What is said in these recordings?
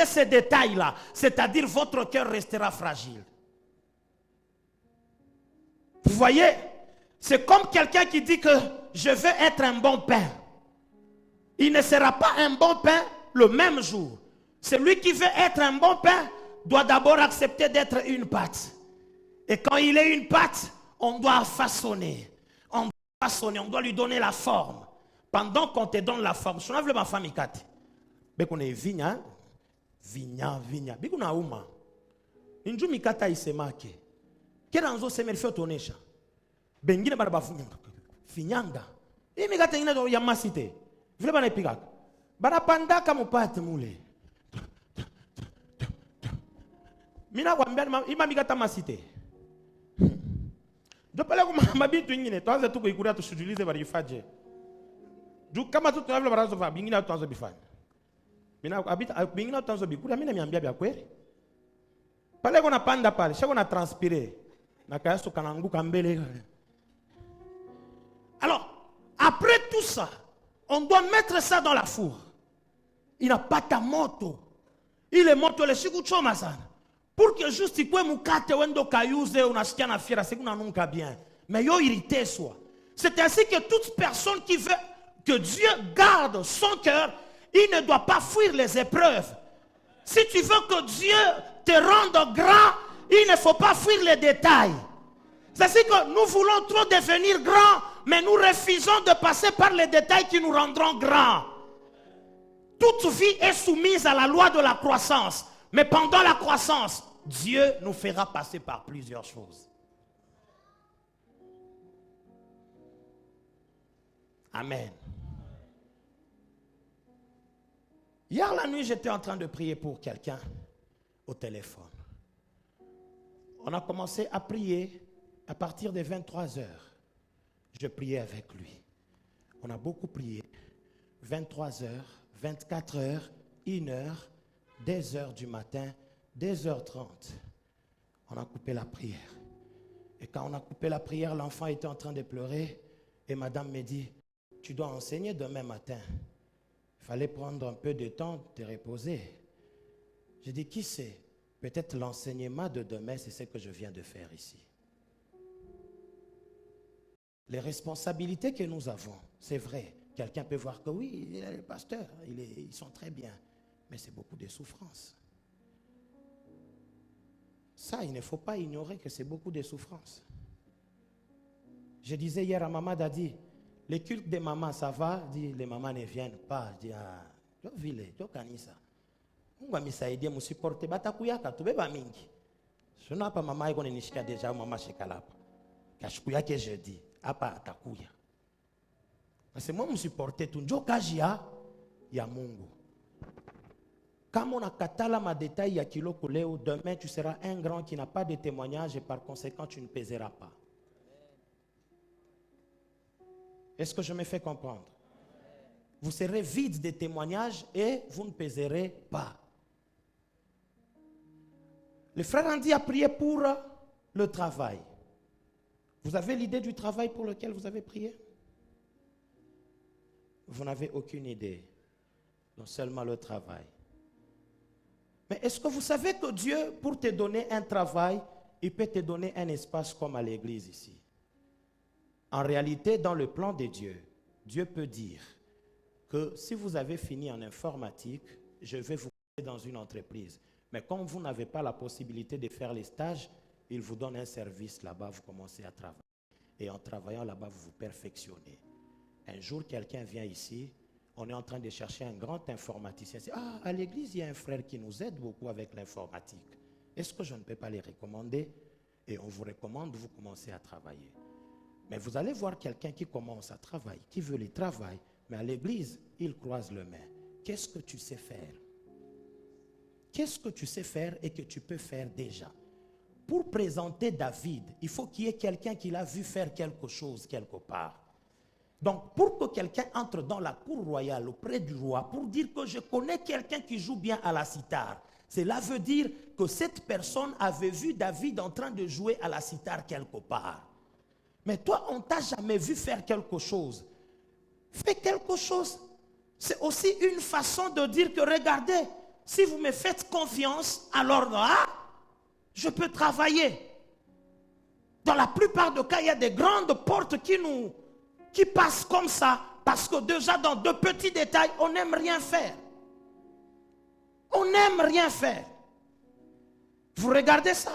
ces détails-là, c'est-à-dire votre cœur restera fragile. Vous voyez, c'est comme quelqu'un qui dit que je veux être un bon père. Il ne sera pas un bon père le même jour. Celui qui veut être un bon père doit d'abord accepter d'être une pâte. Et quand il est une pâte, on doit façonner. On doit lui donner la forme. Pendant qu'on te donne la forme, je n'ai ma famille kati. Mais qu'on est vigna. Bikuna uma. Inju mikata isemake. Kera nzo semerfio tonesha. Bengine baraba finyanga. Hii mikata ingine do yamasite. Vile bana ipigaka. Barapandaka mupate mule. Mina kwambia ima mikata masite. Jopale kwa mabitu ingine tuanze tu kuikuria tushujulize barifaje. Juu kama tu tunavyo barazo fa bingine tuanze bifanya. Mina abita bingine tuanze bikuria mina miambia bya kweli. Pale kuna panda pale, shako na transpirer. Na kayaso kananguka mbele. Alors, après tout ça, on doit mettre ça dans la four. Il n'a pas ta moto. Il est moto le shikuchoma sana. Pour que juste il puisse mukate wendo kayuze unasikia na fiera c'est qu'on nunca bien. Mais yo irrité soit. C'est ainsi que toute personne qui veut que Dieu garde son cœur, il ne doit pas fuir les épreuves. Si tu veux que Dieu te rende grand, il ne faut pas fuir les détails. C'est-à-dire que nous voulons trop devenir grands, mais nous refusons de passer par les détails qui nous rendront grands. Toute vie est soumise à la loi de la croissance. Mais pendant la croissance, Dieu nous fera passer par plusieurs choses. Amen. Hier la nuit, j'étais en train de prier pour quelqu'un au téléphone. On a commencé à prier à partir des 23 heures. Je priais avec lui. On a beaucoup prié. 23 heures, 24 heures, 1 heure, 2 heures du matin, 2h30. On a coupé la prière. Et quand on a coupé la prière, l'enfant était en train de pleurer. Et madame me dit, tu dois enseigner demain matin. Il fallait prendre un peu de temps, te reposer. J'ai dit, qui sait? Peut-être l'enseignement de demain, c'est ce que je viens de faire ici. Les responsabilités que nous avons, c'est vrai. Quelqu'un peut voir que oui, il est le pasteur, ils sont très bien. Mais c'est beaucoup de souffrance. Ça, il ne faut pas ignorer que c'est beaucoup de souffrance. Je disais hier à maman Dadi, les cultes des mamans, ça va? Dit, les mamans ne viennent pas. Je dis, ah, je vis, je connais ça. On va me aider, me supporter. Batakuyaka, tu beba mingi. Je n'ai pas maman, on est déjà maman chez Kalapa. Kashkuya que je dis, apa takuya. Parce que moi, je me supporter tout. Je kajia, ya Mungu. Comme on a katala ma détail ya kilo koleo, demain tu seras un grand qui n'a pas de témoignage et par conséquent tu ne pèseras pas. Est-ce que je me fais comprendre? Vous serez vide de témoignages et vous ne pèserez pas. Le frère Andy a prié pour le travail. Vous avez l'idée du travail pour lequel vous avez prié? Vous n'avez aucune idée. Donc seulement le travail. Mais est-ce que vous savez que Dieu, pour te donner un travail, il peut te donner un espace comme à l'église ici? En réalité, dans le plan de Dieu, Dieu peut dire que si vous avez fini en informatique, je vais vous mettre dans une entreprise. Mais comme vous n'avez pas la possibilité de faire les stages, il vous donne un service là-bas, vous commencez à travailler. Et en travaillant là-bas, vous vous perfectionnez. Un jour, quelqu'un vient ici, on est en train de chercher un grand informaticien. Ah, à l'église, il y a un frère qui nous aide beaucoup avec l'informatique. Est-ce que je ne peux pas les recommander? Et on vous recommande, vous commencez à travailler. Mais vous allez voir quelqu'un qui commence à travailler, qui veut le travail, mais à l'église, il croise le main. Qu'est-ce que tu sais faire? Qu'est-ce que tu sais faire et que tu peux faire déjà? Pour présenter David, il faut qu'il y ait quelqu'un qui l'a vu faire quelque chose quelque part. Donc, pour que quelqu'un entre dans la cour royale auprès du roi, pour dire que je connais quelqu'un qui joue bien à la cithare, cela veut dire que cette personne avait vu David en train de jouer à la cithare quelque part. Mais toi, on ne t'a jamais vu faire quelque chose. Fais quelque chose. C'est aussi une façon de dire que regardez, si vous me faites confiance, alors là, je peux travailler. Dans la plupart des cas, il y a des grandes portes qui passent comme ça, parce que déjà dans de petits détails, on n'aime rien faire. On n'aime rien faire. Vous regardez ça?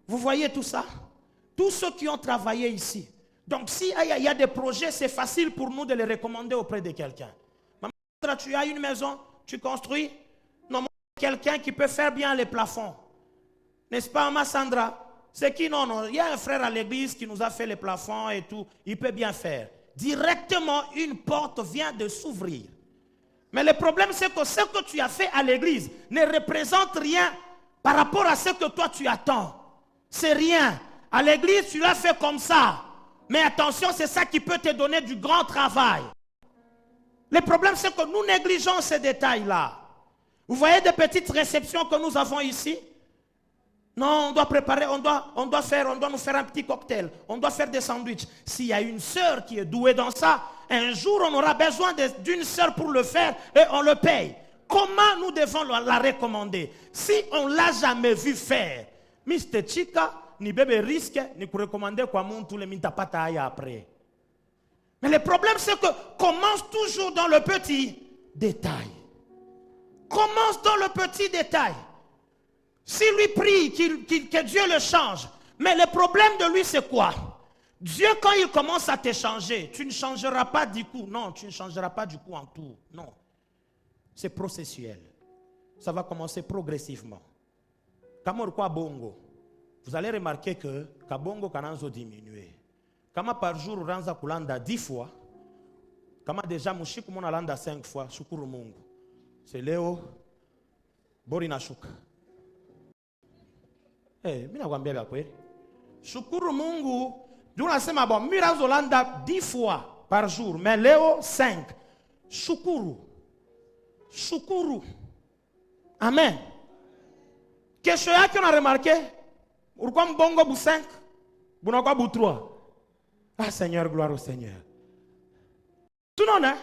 Vous voyez tout ça? Tous ceux qui ont travaillé ici. Donc s'il y a des projets, c'est facile pour nous de les recommander auprès de quelqu'un. Maman, tu as une maison, tu construis. Non, quelqu'un qui peut faire bien les plafonds. N'est-ce pas, Maman Sandra? C'est qui? Non, il y a un frère à l'église qui nous a fait les plafonds et tout. Il peut bien faire. Directement, une porte vient de s'ouvrir. Mais le problème, c'est que ce que tu as fait à l'église ne représente rien par rapport à ce que toi tu attends. C'est rien. À l'église, tu l'as fait comme ça. Mais attention, c'est ça qui peut te donner du grand travail. Le problème, c'est que nous négligeons ces détails-là. Vous voyez des petites réceptions que nous avons ici? Non, on doit préparer, on doit nous faire un petit cocktail. On doit faire des sandwichs. S'il y a une sœur qui est douée dans ça, un jour on aura besoin d'une sœur pour le faire et on le paye. Comment nous devons la recommander? Si on ne l'a jamais vu faire, Mr. Chika, ni bébé risque, ni pour recommander quoi mon tous les mintapata après. Mais le problème c'est que commence toujours dans le petit détail. Commence dans le petit détail. Si lui prie que Dieu le change, mais le problème de lui c'est quoi? Dieu quand il commence à te changer, tu ne changeras pas du coup. Non, tu ne changeras pas du coup en tout. Non. C'est processuel. Ça va commencer progressivement. Kamor kwa bongo. Vous allez remarquer que kabongo kananzo diminuer. Kama par jour ranza kulanda 10 fois. Kama déjà mushiku mona landa 5 fois. Shukuru Mungu. C'est leo bori na shuka. Mina kwambia vya kweli. Shukuru Mungu. Dieu nasema bon, mimi ranzo landa 10 fois par jour, mais leo 5. Shukuru. Shukuru. Amen. Qu'est-ce que on a remarqué? Pourquoi mbongo bu 5? Bunakwa bu 3. Ah Seigneur, gloire au Seigneur. Tout le monde, hein?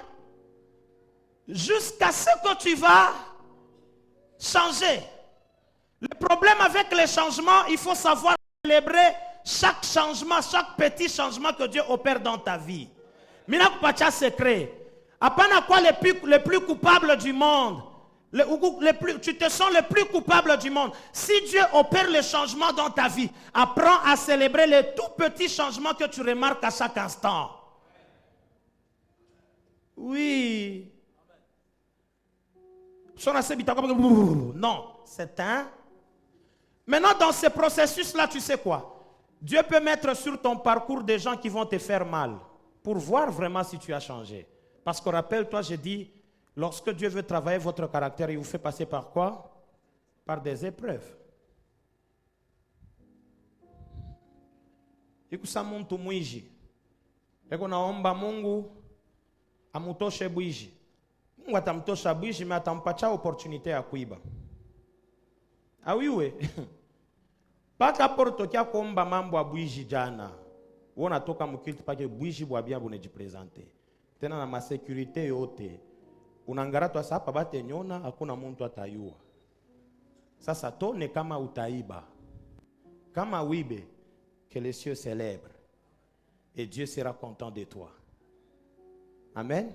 Jusqu'à ce que tu vas changer. Le problème avec les changements, il faut savoir célébrer chaque changement, chaque petit changement que Dieu opère dans ta vie. Mina kupacha secret. Apana quoi les plus coupables du monde. Tu te sens le plus coupable du monde. Si Dieu opère les changements dans ta vie, apprends à célébrer les tout petits changements que tu remarques à chaque instant. Oui. Non, c'est un. Maintenant, dans ce processus-là, tu sais quoi? Dieu peut mettre sur ton parcours des gens qui vont te faire mal pour voir vraiment si tu as changé. Parce que rappelle-toi, j'ai dit, lorsque Dieu veut travailler votre caractère, il vous fait passer par quoi? Par des épreuves. Ikusa muntu mwiji. Eko naomba Mungu amutoshe bwiji. Mungu atamtosha bwiji, mais atampatia opportunité ya kuiba. Ah oui, oui. Paka porto kia komba mambo ya bwiji jana. Wona toka mukilti pake bwiji bwa bien bunejipresente. Tena na masécurité yote. Unangara tu hapa bate nyona hakuna muntu atayua. Sasa tone kama utaiba. Kama wibe, que les cieux célèbrent. Et Dieu sera content de toi. Amen.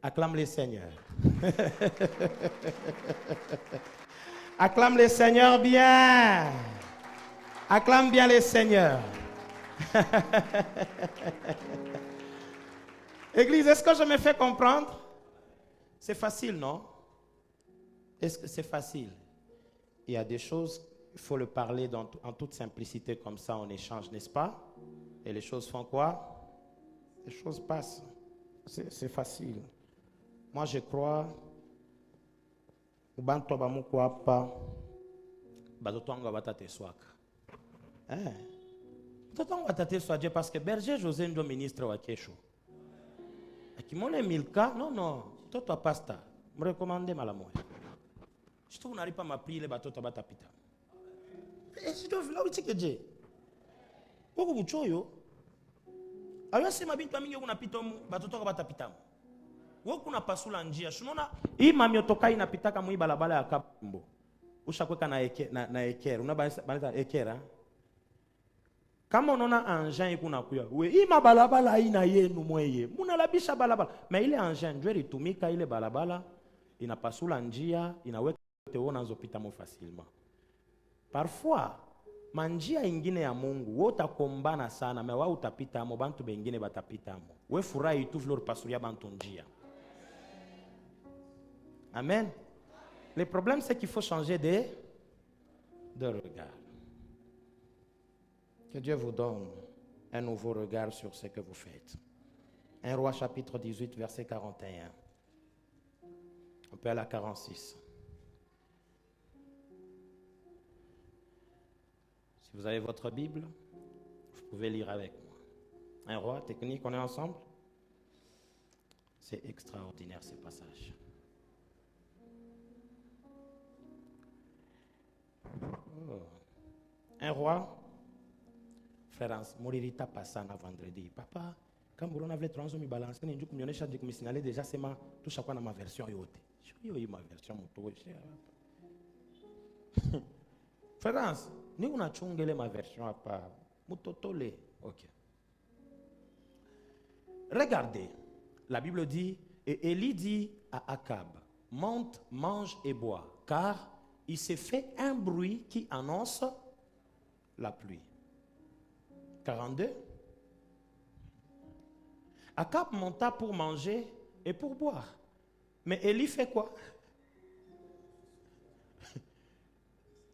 Acclame le Seigneur. Acclame le Seigneur bien. Acclame bien le Seigneur. Église, est-ce que je me fais comprendre? C'est facile, non? Est-ce que c'est facile? Il y a des choses, il faut le parler en toute simplicité, comme ça on échange, n'est-ce pas? Et les choses font quoi? Les choses passent. C'est facile. Moi je crois, parce que berger José ndo ministre wa kesho. Akimone Milka, non, toto pasta. Me recommander malamoya. Je trouve n'arrive pas m'appeler les bateaux tabata pita. Et je dois là où tu es. Pourquoi vous choyo? Alors c'est ma bintu mingi kuna pita mu bateau tabata pita. Wokuna pasula njia. Shunona hii mamiotoka inapitaka mwi balabala ya Kabumbu. Ushakweka na ekera. Unabanza ekera. Kama unaona engin ikuna kuya. We hii mabalabala haina yenu mweye. Munalabisha balabala. Mais ile engin njwe litumika ile balabala inapasula njia, inaweka teona nzopita mo facilement. Parfois manjia ingine ya Mungu wotakombana sana, mais wa utapita amo bantu bengine batapita amo. We furahi tu vlor pasuria bantu njia. Amen. Le problème c'est qu'il faut changer de regard. Que Dieu vous donne un nouveau regard sur ce que vous faites. 1 Roi chapitre 18 verset 41. On peut aller à 46. Si vous avez votre Bible, vous pouvez lire avec moi. 1 Roi, technique, on est ensemble? C'est extraordinaire ce passage. Oh. 1 Roi, frère, Moririta passana vendredi. Papa, quand vous avez 3 ans, je balance, je me signalé déjà, c'est ma tout chacun dans ma version yote. Je suis ma version moto. Frère, nous on a chungé ma version à part. Mutotole. OK. Regardez, la Bible dit, et Élie dit à Akab, monte, mange et bois, car il s'est fait un bruit qui annonce la pluie. 42. Akab monta pour manger et pour boire. Mais Élie fait quoi?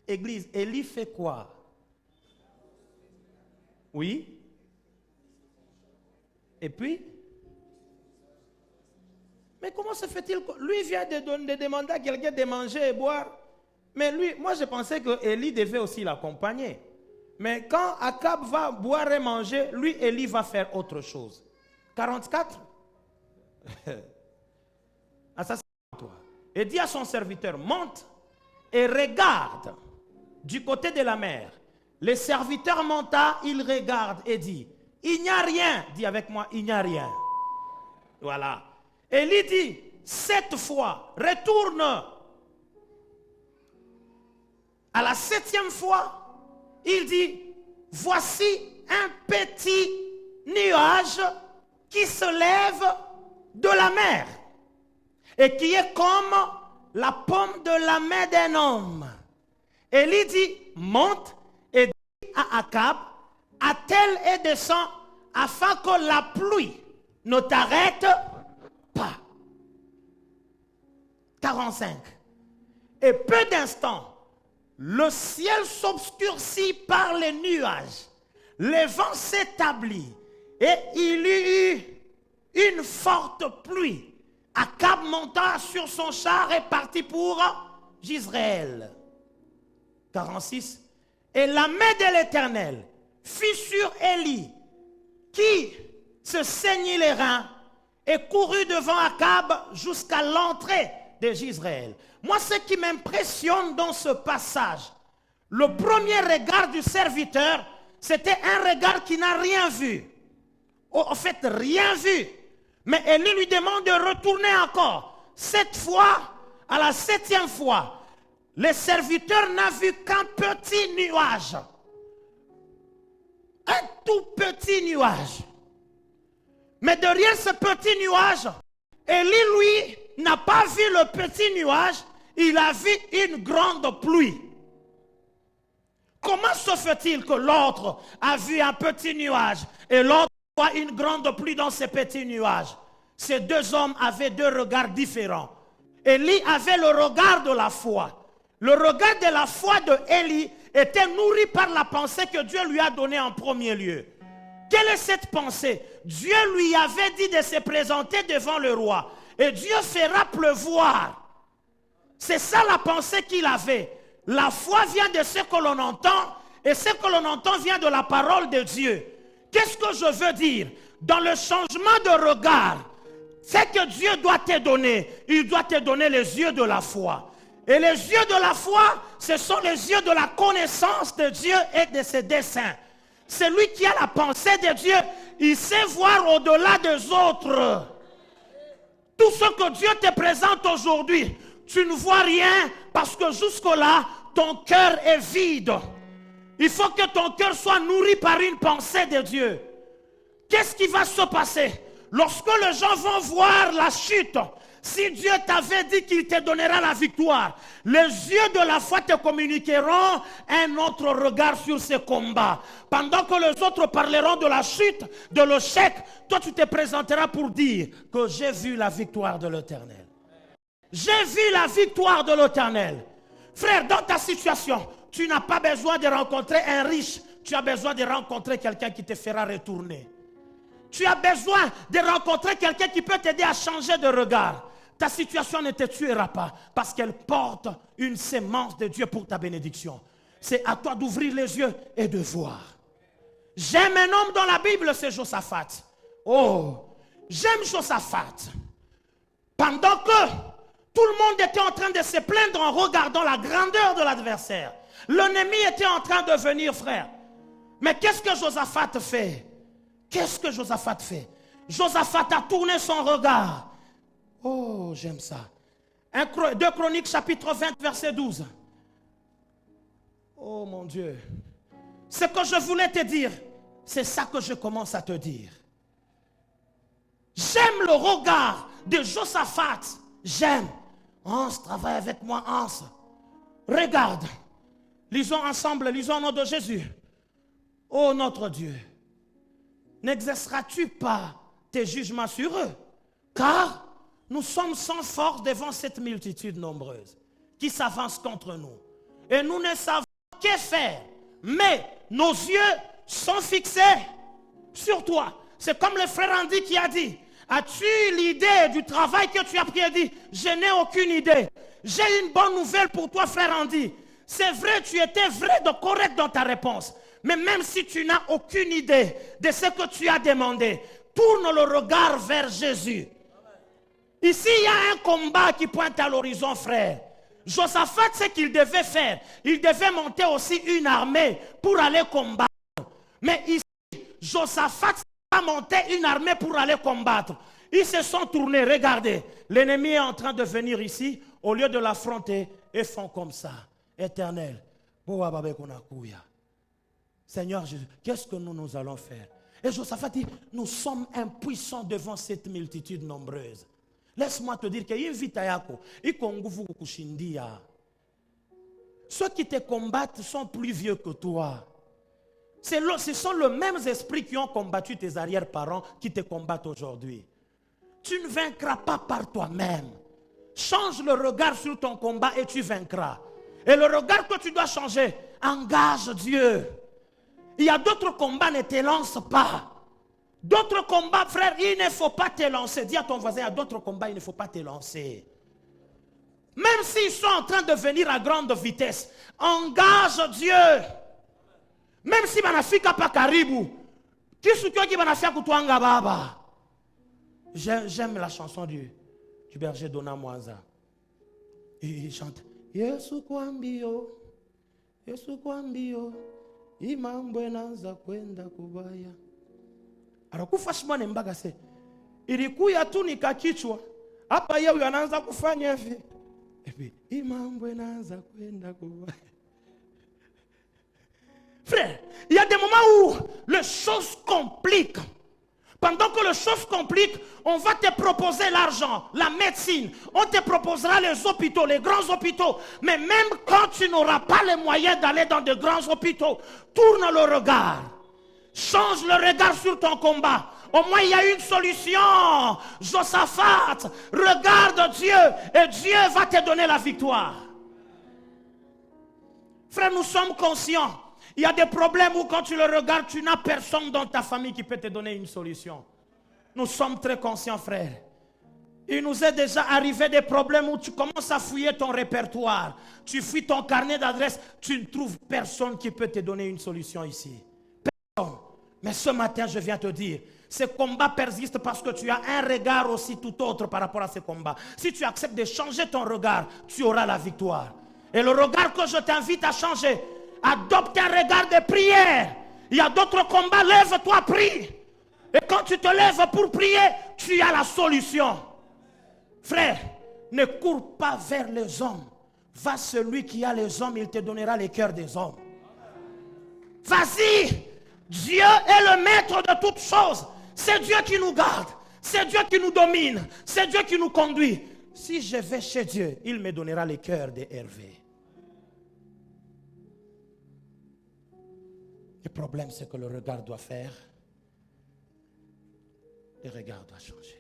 Église, Élie fait quoi? Oui. Et puis? Mais comment se fait-il que lui vient de demander à quelqu'un de manger et boire? Mais lui, moi je pensais que Élie devait aussi l'accompagner. Mais quand Akab va boire et manger, lui, Élie va faire autre chose. 44. Ah, ça c'est toi. Et dit à son serviteur, monte et regarde du côté de la mer. Le serviteur monta, il regarde et dit, il n'y a rien. Dis avec moi, il n'y a rien. Voilà. Élie dit, cette fois, retourne. À la 7e fois, il dit, voici un petit nuage qui se lève de la mer et qui est comme la paume de la main d'un homme. Élie dit, monte et dit à Akab, attelle et descend afin que la pluie ne t'arrête pas. 45. Et peu d'instants, le ciel s'obscurcit par les nuages, le vent s'établit et il y eut une forte pluie. Akab monta sur son char et partit pour Jezreel. 46. Et la main de l'Éternel fut sur Élie, qui se saignit les reins et courut devant Akab jusqu'à l'entrée de Jezreel. Moi, ce qui m'impressionne dans ce passage, le premier regard du serviteur, c'était un regard qui n'a rien vu. En fait, rien vu. Mais Élie lui demande de retourner encore. Cette fois, à la 7e fois, le serviteur n'a vu qu'un petit nuage. Un tout petit nuage. Mais derrière ce petit nuage, Élie, lui, n'a pas vu le petit nuage, il a vu une grande pluie. Comment se fait-il que l'autre a vu un petit nuage et l'autre voit une grande pluie dans ce petit nuage? Ces deux hommes avaient deux regards différents. Élie avait le regard de la foi. Le regard de la foi de Élie était nourri par la pensée que Dieu lui a donnée en premier lieu. Quelle est cette pensée? Dieu lui avait dit de se présenter devant le roi. Et Dieu fera pleuvoir. C'est ça la pensée qu'il avait. La foi vient de ce que l'on entend. Et ce que l'on entend vient de la parole de Dieu. Qu'est-ce que je veux dire? Dans le changement de regard, c'est que Dieu doit te donner. Il doit te donner les yeux de la foi. Et les yeux de la foi, ce sont les yeux de la connaissance de Dieu et de ses desseins. Celui qui a la pensée de Dieu, il sait voir au-delà des autres. Tout ce que Dieu te présente aujourd'hui, tu ne vois rien parce que jusque-là, ton cœur est vide. Il faut que ton cœur soit nourri par une pensée de Dieu. Qu'est-ce qui va se passer? Lorsque les gens vont voir la chute, si Dieu t'avait dit qu'il te donnera la victoire, les yeux de la foi te communiqueront un autre regard sur ces combats. Pendant que les autres parleront de la chute, de l'échec, toi tu te présenteras pour dire que j'ai vu la victoire de l'Éternel. J'ai vu la victoire de l'Éternel. Frère, dans ta situation, tu n'as pas besoin de rencontrer un riche, tu as besoin de rencontrer quelqu'un qui te fera retourner. Tu as besoin de rencontrer quelqu'un qui peut t'aider à changer de regard. Ta situation ne te tuera pas parce qu'elle porte une sémence de Dieu pour ta bénédiction. C'est à toi d'ouvrir les yeux et de voir. J'aime un homme dans la Bible, c'est Josaphat. Oh, j'aime Josaphat. Pendant que tout le monde était en train de se plaindre en regardant la grandeur de l'adversaire, l'ennemi était en train de venir, frère. Mais qu'est-ce que Josaphat fait? Qu'est-ce que Josaphat fait? Josaphat a tourné son regard. Oh, j'aime ça. 2 Chroniques chapitre 20 verset 12. Oh mon Dieu. Ce que je voulais te dire, c'est ça que je commence à te dire. J'aime le regard de Josaphat. J'aime. Hans, travaille avec moi, Hans. Regarde. Lisons ensemble, lisons au nom de Jésus. Oh notre Dieu. N'exerceras-tu pas tes jugements sur eux? Car nous sommes sans force devant cette multitude nombreuse qui s'avance contre nous. Et nous ne savons que faire. Mais nos yeux sont fixés sur toi. C'est comme le frère Andy qui a dit, as-tu l'idée du travail que tu as pris? Il dit, je n'ai aucune idée. J'ai une bonne nouvelle pour toi, frère Andy. C'est vrai, tu étais vrai de correct dans ta réponse. Mais même si tu n'as aucune idée de ce que tu as demandé, tourne le regard vers Jésus. Ici, il y a un combat qui pointe à l'horizon, frère. Josaphat, ce qu'il devait faire, il devait monter aussi une armée pour aller combattre. Mais ici, Josaphat a monté une armée pour aller combattre. Ils se sont tournés, regardez. L'ennemi est en train de venir ici, au lieu de l'affronter, et font comme ça. Éternel, Seigneur Jésus, qu'est-ce que nous allons faire? Et Josaphat dit, nous sommes impuissants devant cette multitude nombreuse. Laisse-moi te dire que ceux qui te combattent sont plus vieux que toi. Ce sont les mêmes esprits qui ont combattu tes arrière-parents qui te combattent aujourd'hui. Tu ne vaincras pas par toi-même. Change le regard sur ton combat et tu vaincras. Et le regard que tu dois changer, engage Dieu. Il y a d'autres combats, ne te lance pas. D'autres combats, frère, il ne faut pas te lancer. Dis à ton voisin, il y a d'autres combats, il ne faut pas te lancer. Même s'ils sont en train de venir à grande vitesse, engage Dieu. Même si banafika pa karibu, j'aime la chanson du berger Dona Mwanza. Il chante Yesu kwambio, Yesu kwambio, imambo enaanza kwenda kubaya. Anakufa shimane mbaga se. Ilikuya tu nikakichwa. Hapa yeye anaanza kufanya hivi. Epi imambo enaanza kwenda kubaya. Frère, il y a des moments où les choses compliquent. Pendant que les choses compliquent, on va te proposer l'argent, la médecine. On te proposera les hôpitaux, les grands hôpitaux. Mais même quand tu n'auras pas les moyens d'aller dans de grands hôpitaux, tourne le regard. Change le regard sur ton combat. Au moins il y a une solution. Josaphat, regarde Dieu et Dieu va te donner la victoire. Frère, nous sommes conscients. Il y a des problèmes où quand tu le regardes, tu n'as personne dans ta famille qui peut te donner une solution. Nous sommes très conscients, frère. Il nous est déjà arrivé des problèmes où tu commences à fouiller ton répertoire. Tu fouilles ton carnet d'adresse, tu ne trouves personne qui peut te donner une solution ici. Personne. Mais ce matin, je viens te dire, ce combat persiste parce que tu as un regard aussi tout autre par rapport à ce combat. Si tu acceptes de changer ton regard, tu auras la victoire. Et le regard que je t'invite à changer, adopte un regard de prière. Il y a d'autres combats, lève-toi, prie. Et quand tu te lèves pour prier, tu as la solution. Frère, ne cours pas vers les hommes. Va celui qui a les hommes, il te donnera les cœurs des hommes. Vas-y. Dieu est le maître de toutes choses. C'est Dieu qui nous garde. C'est Dieu qui nous domine. C'est Dieu qui nous conduit. Si je vais chez Dieu, il me donnera les cœurs de Hervé. Le problème, c'est que le regard doit faire. Le regard doit changer.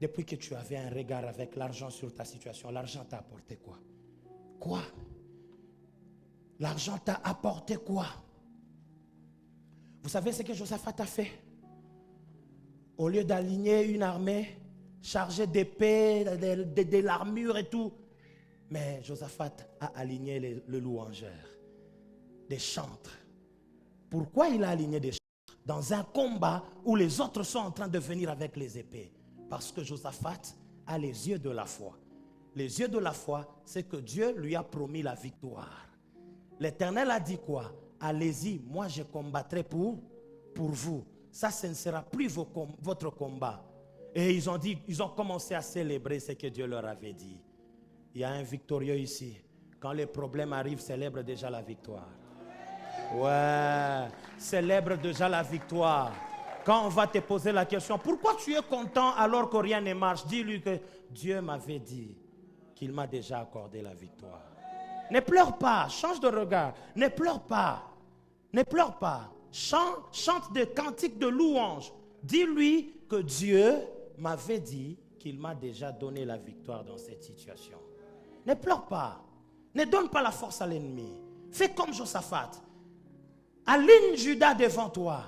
Depuis que tu avais un regard avec l'argent sur ta situation, l'argent t'a apporté quoi? Quoi? L'argent t'a apporté quoi? Vous savez ce que Josaphat a fait? Au lieu d'aligner une armée chargée d'épées, de l'armure et tout, mais Josaphat a aligné le louangeur, des chantres. Pourquoi il a aligné des chantres? Dans un combat où les autres sont en train de venir avec les épées. Parce que Josaphat a les yeux de la foi. Les yeux de la foi, c'est que Dieu lui a promis la victoire. L'Éternel a dit quoi? Allez-y, moi je combattrai pour vous. Ça, ce ne sera plus votre combat. Et ils ont commencé à célébrer ce que Dieu leur avait dit. Il y a un victorieux ici. Quand les problèmes arrivent, célèbre déjà la victoire. Ouais, célèbre déjà la victoire. Quand on va te poser la question, pourquoi tu es content alors que rien ne marche? Dis-lui que Dieu m'avait dit qu'il m'a déjà accordé la victoire. Ne pleure pas, change de regard. Ne pleure pas, ne pleure pas. Chante des cantiques de louange. Dis-lui que Dieu m'avait dit qu'il m'a déjà donné la victoire dans cette situation. Ne pleure pas. Ne donne pas la force à l'ennemi. Fais comme Josaphat. Aligne Judas devant toi.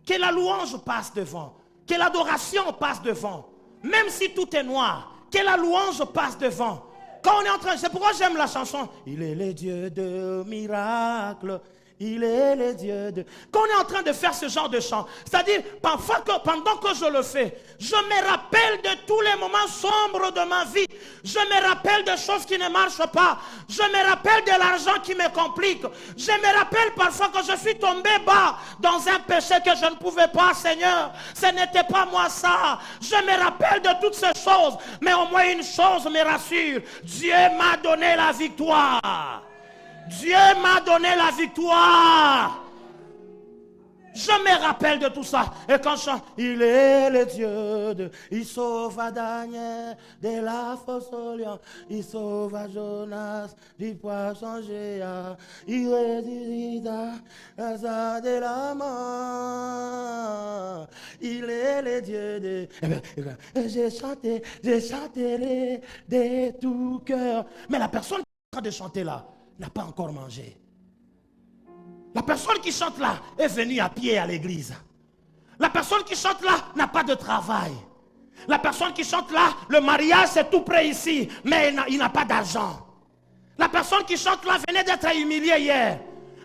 Que la louange passe devant. Que l'adoration passe devant. Même si tout est noir. Que la louange passe devant. Quand on est en train, c'est pourquoi j'aime la chanson. Il est le Dieu de miracles. Il est le Dieu de... Quand on est en train de faire ce genre de chant, c'est-à-dire, parfois pendant que je le fais, je me rappelle de tous les moments sombres de ma vie. Je me rappelle de choses qui ne marchent pas. Je me rappelle de l'argent qui me complique. Je me rappelle parfois que je suis tombé bas dans un péché que je ne pouvais pas, Seigneur. Ce n'était pas moi ça. Je me rappelle de toutes ces choses. Mais au moins une chose me rassure. Dieu m'a donné la victoire. Dieu m'a donné la victoire. Je me rappelle de tout ça. Et quand je chante, il est le Dieu de... Il sauva Daniel de la fosse au lion. Il sauva Jonas du poisson géant. Il réduira Gaza de la mort. Il est le Dieu de... J'ai chanté de tout cœur. Mais la personne qui est en train de chanter là, n'a pas encore mangé. La personne qui chante là est venue à pied à l'église. La personne qui chante là n'a pas de travail. La personne qui chante là, le mariage c'est tout près ici, mais il n'a pas d'argent. La personne qui chante là venait d'être humiliée hier.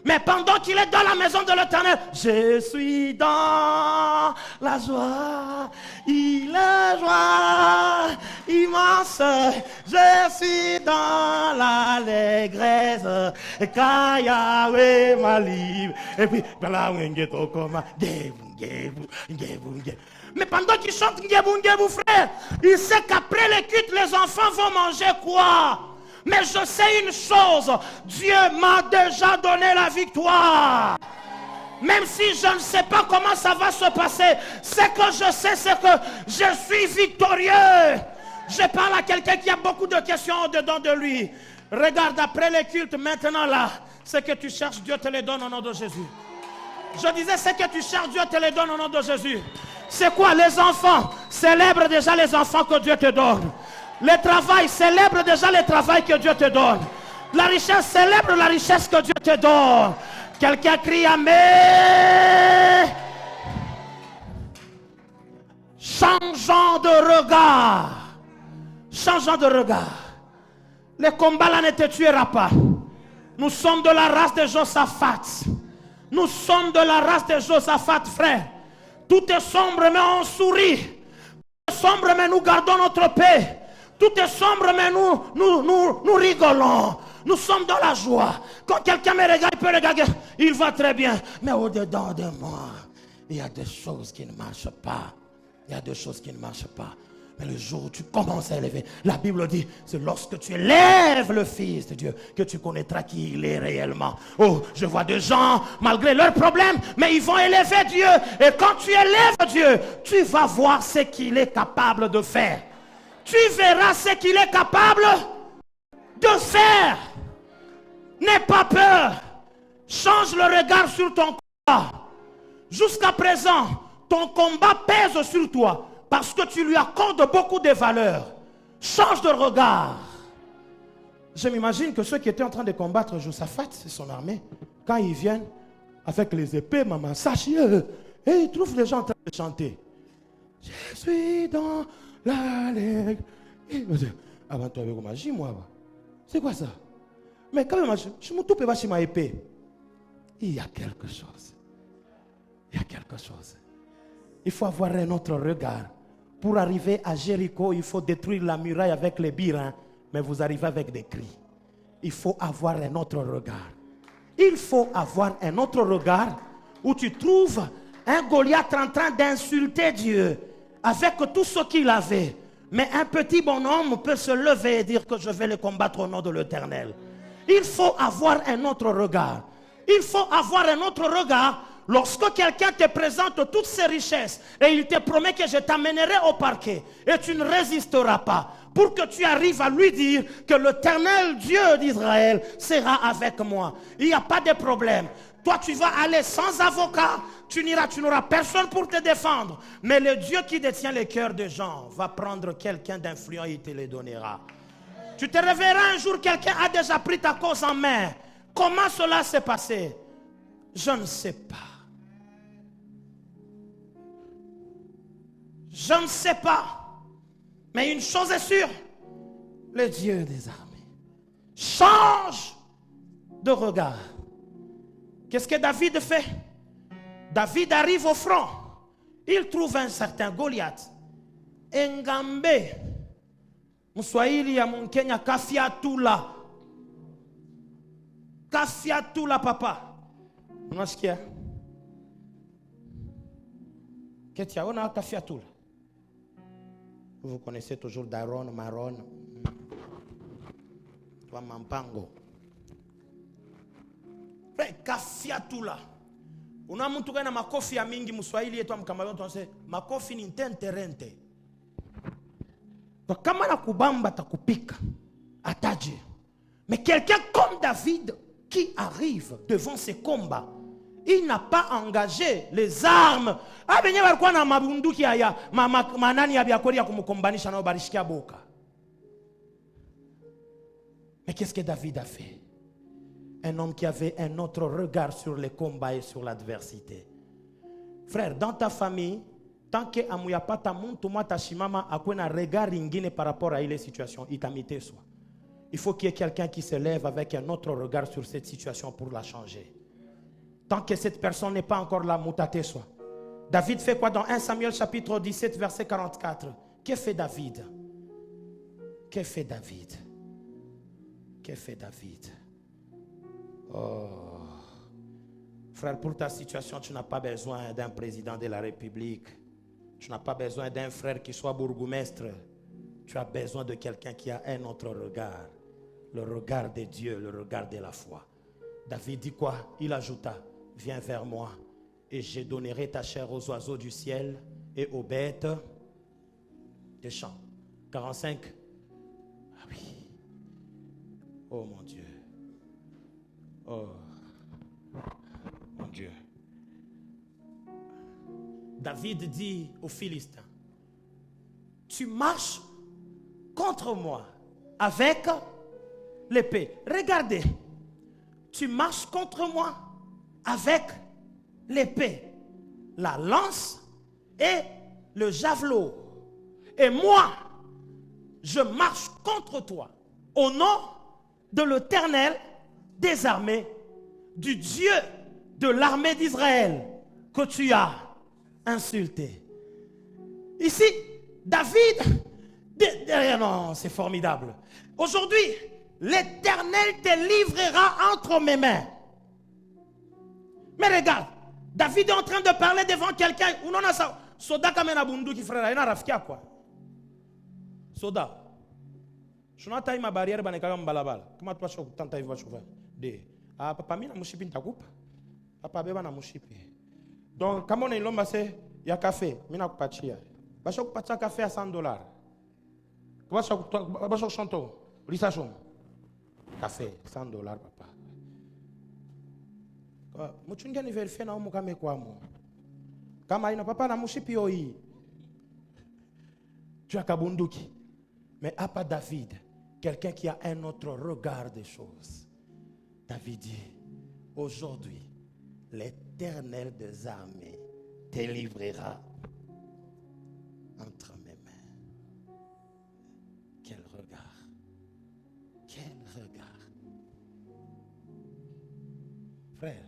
Mais pendant qu'il est dans la maison de l'Éternel, je suis dans la joie, il est joie immense, je suis dans l'allégresse, car Yahweh m'a libre. Et puis, mais pendant qu'il chante frère, il sait qu'après les cultes, les enfants vont manger quoi? Mais je sais une chose, Dieu m'a déjà donné la victoire. Même si je ne sais pas comment ça va se passer, ce que je sais, c'est que je suis victorieux. Je parle à quelqu'un qui a beaucoup de questions dedans de lui. Regarde, après les cultes, maintenant là, ce que tu cherches, Dieu te les donne au nom de Jésus. Je disais, ce que tu cherches, Dieu te les donne au nom de Jésus. C'est quoi? Les enfants, célèbre déjà les enfants que Dieu te donne. Le travail, célèbre déjà le travail que Dieu te donne. La richesse, célèbre la richesse que Dieu te donne. Quelqu'un crie Amen. Changeons de regard. Changeons de regard. Le combat là ne te tuera pas. Nous sommes de la race de Josaphat. Nous sommes de la race de Josaphat, frère. Tout est sombre, mais on sourit. Tout est sombre, mais nous gardons notre paix. Tout est sombre, mais nous rigolons. Nous sommes dans la joie. Quand quelqu'un me regarde, il peut regarder. Il va très bien. Mais au-dedans de moi, il y a des choses qui ne marchent pas. Il y a des choses qui ne marchent pas. Mais le jour où tu commences à élever, la Bible dit, c'est lorsque tu élèves le Fils de Dieu que tu connaîtras qui il est réellement. Oh, je vois des gens, malgré leurs problèmes, mais ils vont élever Dieu. Et quand tu élèves Dieu, tu vas voir ce qu'il est capable de faire. Tu verras ce qu'il est capable de faire. N'aie pas peur. Change le regard sur ton combat. Jusqu'à présent, ton combat pèse sur toi. Parce que tu lui accordes beaucoup de valeurs. Change de regard. Je m'imagine que ceux qui étaient en train de combattre Josaphat, c'est son armée, quand ils viennent avec les épées, maman, sachez, et ils trouvent les gens en train de chanter. Je suis dans l'allée. Avant toi, avec magie, moi. C'est quoi ça? Mais quand même, je me toupe pas chez ma épée. Il y a quelque chose. Il y a quelque chose. Il faut avoir un autre regard. Pour arriver à Jéricho, il faut détruire la muraille avec les birins, mais vous arrivez avec des cris. Il faut avoir un autre regard. Il faut avoir un autre regard où tu trouves un Goliath en train d'insulter Dieu avec tout ce qu'il avait. Mais un petit bonhomme peut se lever et dire que je vais le combattre au nom de l'Éternel. Il faut avoir un autre regard. Il faut avoir un autre regard. Lorsque quelqu'un te présente toutes ses richesses et il te promet que je t'amènerai au parquet et tu ne résisteras pas pour que tu arrives à lui dire que l'Éternel Dieu d'Israël sera avec moi. Il n'y a pas de problème. Toi, tu vas aller sans avocat. Tu n'auras personne pour te défendre. Mais le Dieu qui détient les cœurs des gens va prendre quelqu'un d'influent et il te le donnera. Tu te réveilleras un jour, quelqu'un a déjà pris ta cause en main. Comment cela s'est passé? Je ne sais pas. Je ne sais pas. Mais une chose est sûre. Le Dieu des armées change de regard. Qu'est-ce que David fait? David arrive au front. Il trouve un certain Goliath. Engambe. Mswahili ya Mkenya kafiatula. Kafiatula papa. Unasikia? Ketiaona kafiatula. Vous connaissez toujours Daron, Maron. Toi Mampango. Kafiatula. Una mtu kana makofi ya mingi Mswahili yetu amkamayo tunasema makofi ni ntenterente. Kwa kama nakubamba takupika ataje. Mais quelqu'un comme David qui arrive devant ces combats, il n'a pas engagé les armes. Abenye walikuwa na mabunduki ya manani ya biakori ya kumkombanisha nao barishikia boka. Mais qu'est-ce que David a fait? Un homme qui avait un autre regard sur les combats et sur l'adversité. Frère, dans ta famille, tant que amuyapata muntu mata shimama akwena regard ingine par rapport à ile situation, itamite soi. Il faut qu'il y ait quelqu'un qui se lève avec un autre regard sur cette situation pour la changer. Tant que cette personne n'est pas encore là, mutate soi. David fait quoi dans 1 Samuel chapitre 17 verset 44? Que fait David? Que fait David? Que fait David? Oh. Frère, pour ta situation, tu n'as pas besoin d'un président de la République. Tu n'as pas besoin d'un frère qui soit bourgmestre. Tu as besoin de quelqu'un qui a un autre regard. Le regard de Dieu, le regard de la foi. David dit quoi? Il ajouta, viens vers moi et je donnerai ta chair aux oiseaux du ciel et aux bêtes des champs. 45. Ah oui. Oh mon Dieu. Oh mon Dieu. David dit aux Philistins, tu marches contre moi avec l'épée. Regardez, tu marches contre moi avec l'épée, la lance et le javelot. Et moi, je marche contre toi au nom de l'Éternel des armées, du Dieu de l'armée d'Israël que tu as insulté. Ici, David, non, c'est formidable. Aujourd'hui, l'Éternel te livrera entre mes mains. Mais regarde, David est en train de parler devant quelqu'un. Soda kamena bunduki frère, ina rafikia quoi. Soda. Je n'ai pas ma barrière, je n'ai pas balabala. Comment tu vas tenter de chauffer? Ah, papa, je n'ai pas de coupe. Papa, je n'ai pas de. Donc, comme on est l'homme, il y a café. Je n'ai pas de chia. Je n'ai pas de café à $100. Je n'ai pas de chanto. Risachon. Café, $100, papa. Je n'ai pas de vérifier na umukame kwa mo. Kama ina papa na mushipi oi. Tu as kabunduki. Mais à pas David, quelqu'un qui a un autre regard des choses. David dit, aujourd'hui, l'Éternel des armées te livrera entre mes mains. Quel regard. Quel regard. Frère,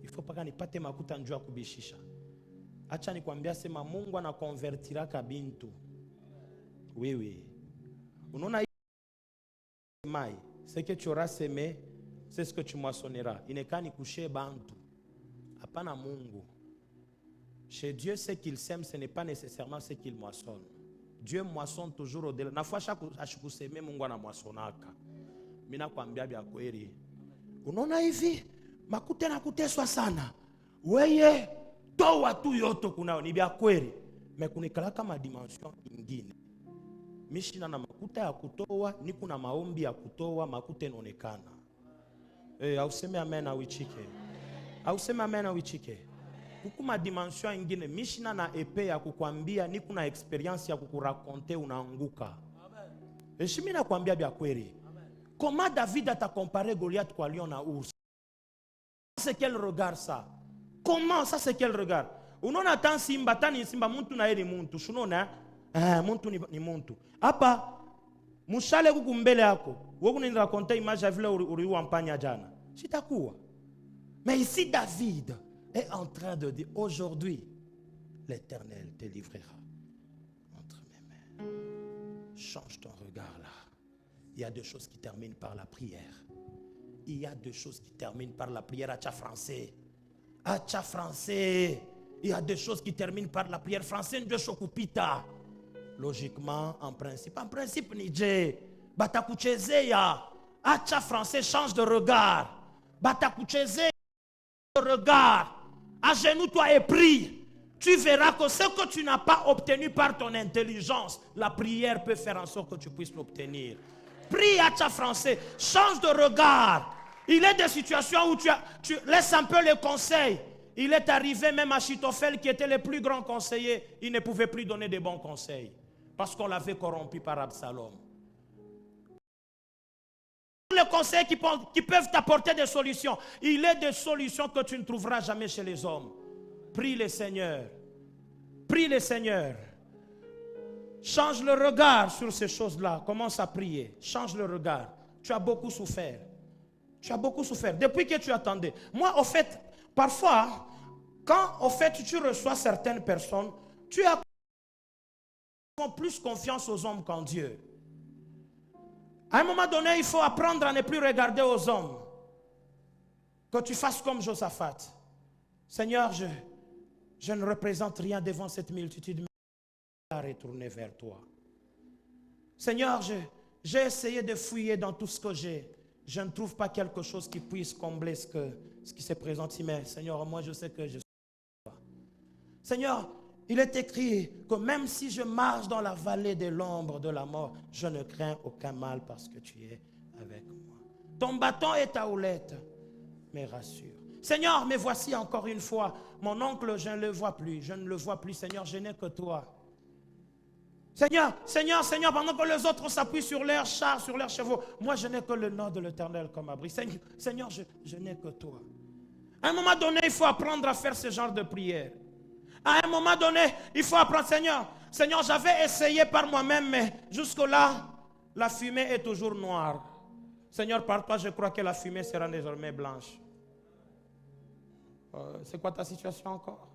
il faut pas que pate makuta njua kubishisha. Acha nikwambia sema Mungu anakonvertira kabintu. Oui. Unaona mai, ce que tu auras semé, c'est ce que tu moissonneras. Inekani kushe bantu. Hapana Mungu. Chez Dieu, ce qu'il sème, ce n'est pas nécessairement ce qu'il moissonne. Dieu moissonne toujours au-delà. Na fois ashikuseme Mungu anamoissonaka. Mina kwambia bya kweli. Unaona hivi? Makute na kuteswa sana. Weye toa tu yoto kunao ni bya kweli. Mekunikala kama dimension ingine. Mishina na makuta ya kutoa, ni kuna maombi ya kutoa, makute inaonekana. Auseme amen na wichike. Auseme amen na wichike. Kukuma dimension ingine, mishina na epe ya kukwambia, ni kuna experience ya kukurakonte unaanguka. Shimi na kuambia bya kweli. Comment David a comparé Goliath kwa lion na ours? C'est quel regard ça? Comment ça, c'est quel regard? Unaona tan simba, tani simba muntu na eri muntu. Shunona muntu ni muntu. Hapa mushale kukumbele yako. Wewe unirakonte image ya vile uriwa mpanya jana. Sitakuwa. Mais ici David est en train de dire aujourd'hui l'Éternel te livrera entre mes mains. Change ton regard là. Il y a des choses qui terminent par la prière. Il y a des choses qui terminent par la prière. Acha français. Acha français. Il y a des choses qui terminent par la prière. Français de Chokupita. Logiquement, en principe, Niger. Batakuchezeya. Acha français, change de regard. Batakuchezeya, regard. Agenouille-toi et prie. Tu verras que ce que tu n'as pas obtenu par ton intelligence, la prière peut faire en sorte que tu puisses l'obtenir. Prie à ta français, change de regard. Il est des situations où tu laisses un peu les conseils. Il est arrivé même à Achitophel qui était le plus grand conseiller. Il ne pouvait plus donner de bons conseils. Parce qu'on l'avait corrompu par Absalom. Les conseils qui peuvent t'apporter des solutions. Il est des solutions que tu ne trouveras jamais chez les hommes. Prie le Seigneur. Prie le Seigneur. Change le regard sur ces choses-là. Commence à prier. Change le regard. Tu as beaucoup souffert. Tu as beaucoup souffert. Depuis que tu attendais. Moi, au fait, parfois, quand au fait tu reçois certaines personnes, tu as plus confiance aux hommes qu'en Dieu. À un moment donné, il faut apprendre à ne plus regarder aux hommes. Que tu fasses comme Josaphat. Seigneur, je ne représente rien devant cette multitude. À retourner vers toi. Seigneur, j'ai essayé de fouiller dans tout ce que j'ai. Je ne trouve pas quelque chose qui puisse combler ce qui se présente ici. Mais Seigneur, moi je sais que je suis toi. Seigneur, il est écrit que même si je marche dans la vallée de l'ombre de la mort, je ne crains aucun mal parce que tu es avec moi. Ton bâton et ta houlette me rassurent. Seigneur, me voici encore une fois. Mon oncle, je ne le vois plus. Je ne le vois plus. Seigneur, je n'ai que toi. Seigneur, pendant que les autres s'appuient sur leurs chars, sur leurs chevaux, moi je n'ai que le nom de l'Éternel comme abri. Seigneur, je n'ai que toi. À un moment donné, il faut apprendre à faire ce genre de prière. À un moment donné, il faut apprendre, Seigneur, j'avais essayé par moi-même, mais jusque-là, la fumée est toujours noire. Seigneur, par toi, je crois que la fumée sera désormais blanche. C'est quoi ta situation encore?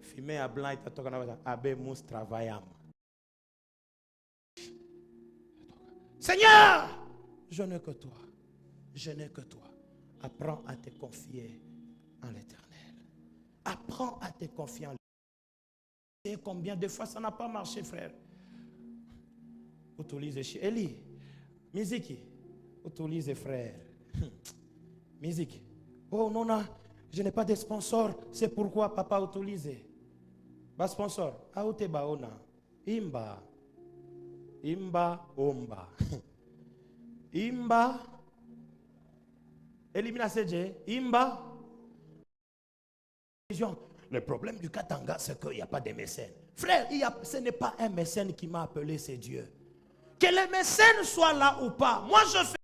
Fumée à blanc et abe mous travaillam. Seigneur, je n'ai que toi. Je n'ai que toi. Apprends à te confier en l'Éternel. Apprends à te confier en l'Éternel. Et combien de fois ça n'a pas marché, frère? Utulize chez Eli. Musique. Utulize, frère. Musique. Oh non, non, je n'ai pas de sponsor. C'est pourquoi papa utulize. Ba sponsor. Aoute baona. Imba. Imba omba. Imba. Elimina CJ. Imba. Le problème du Katanga, c'est qu'il n'y a pas de mécène. Frère, ce n'est pas un mécène qui m'a appelé, c'est Dieu. Que les mécènes soient là ou pas, moi je fais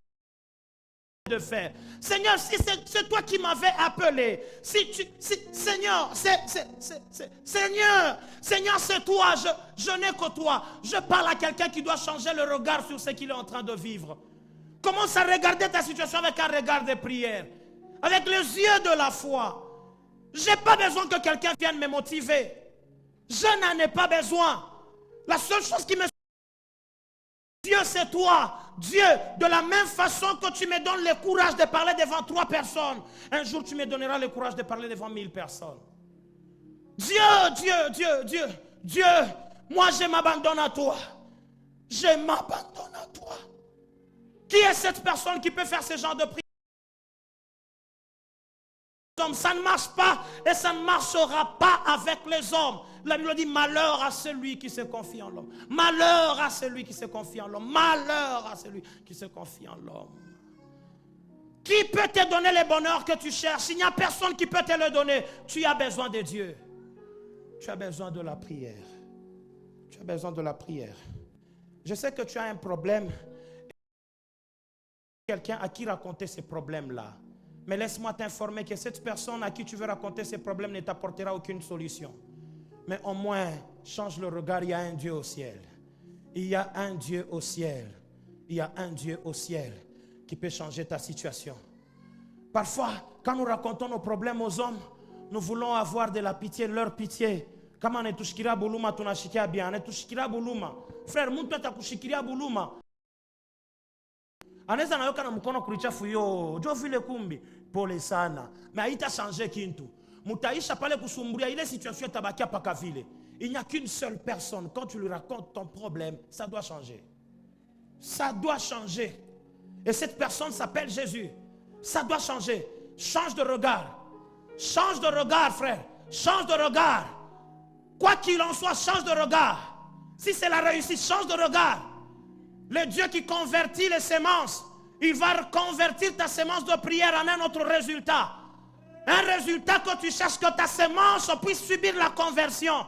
de faire. Seigneur, si c'est toi qui m'avais appelé, Seigneur, Seigneur, c'est toi, je n'ai que toi. Je parle à quelqu'un qui doit changer le regard sur ce qu'il est en train de vivre. Commence à regarder ta situation avec un regard de prière, avec les yeux de la foi. Je n'ai pas besoin que quelqu'un vienne me motiver. Je n'en ai pas besoin. La seule chose qui me... Dieu, c'est toi. Dieu, de la même façon que tu me donnes le courage de parler devant 3 personnes, un jour tu me donneras le courage de parler devant 1000 personnes. Dieu, Dieu, moi je m'abandonne à toi. Je m'abandonne à toi. Qui est cette personne qui peut faire ce genre de prière? Ça ne marche pas et ça ne marchera pas avec les hommes. La Bible dit malheur à celui qui se confie en l'homme. Malheur à celui qui se confie en l'homme. Malheur à celui qui se confie en l'homme. Qui peut te donner le bonheur que tu cherches? Il n'y a personne qui peut te le donner. Tu as besoin de Dieu. Tu as besoin de la prière. Tu as besoin de la prière. Je sais que tu as un problème. Quelqu'un à qui raconter ces problèmes-là. Mais laisse-moi t'informer que cette personne à qui tu veux raconter ces problèmes ne t'apportera aucune solution. Mais au moins, change le regard, il y a un Dieu au ciel. Il y a un Dieu au ciel. Il y a un Dieu au ciel qui peut changer ta situation. Parfois, quand nous racontons nos problèmes aux hommes, nous voulons avoir de la pitié, leur pitié. Kama netushikiria buluma tunashikia bien, netushikiria buluma. Frère, mtu atakushikiria buluma. Anaweza nayoka na mkono kulichafu yo, jo vile kumbi, pole sana. Mais haita changer kintu. Mutaisha pale kusumburia, ile situation tabakia paka vile. Il n'y a qu'une seule personne, quand tu lui racontes ton problème, ça doit changer. Ça doit changer. Et cette personne s'appelle Jésus. Ça doit changer. Change de regard. Change de regard, frère. Change de regard. Quoi qu'il en soit, change de regard. Si c'est la réussite, change de regard. Le Dieu qui convertit les semences, il va convertir ta semence de prière en un autre résultat. Un résultat que tu cherches, que ta semence puisse subir la conversion.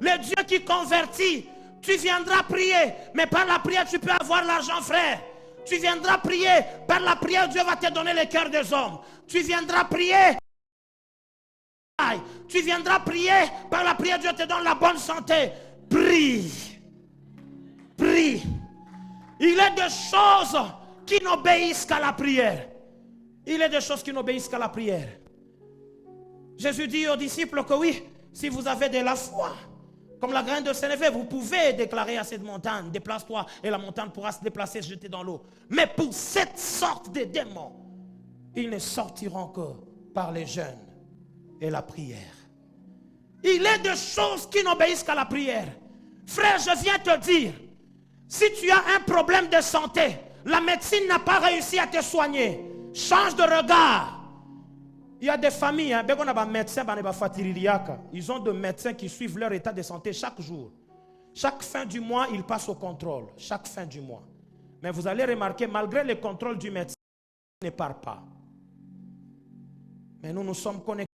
Le Dieu qui convertit, tu viendras prier, mais par la prière tu peux avoir l'argent, frère. Tu viendras prier, par la prière Dieu va te donner le cœur des hommes. Tu viendras prier, tu viendras prier, par la prière Dieu te donne la bonne santé. Prie, prie. Il est des choses qui n'obéissent qu'à la prière. Il est des choses qui n'obéissent qu'à la prière. Jésus dit aux disciples que oui, si vous avez de la foi, comme la graine de sénévé, vous pouvez déclarer à cette montagne, déplace-toi, et la montagne pourra se déplacer, se jeter dans l'eau. Mais pour cette sorte de démons, ils ne sortiront que par les jeûnes et la prière. Il est des choses qui n'obéissent qu'à la prière. Frère, je viens te dire, si tu as un problème de santé, la médecine n'a pas réussi à te soigner, change de regard. Il y a des familles, ils ont des médecins qui suivent leur état de santé chaque jour. Chaque fin du mois, ils passent au contrôle. Chaque fin du mois. Mais vous allez remarquer, malgré le contrôle du médecin, il ne part pas. Mais nous sommes connectés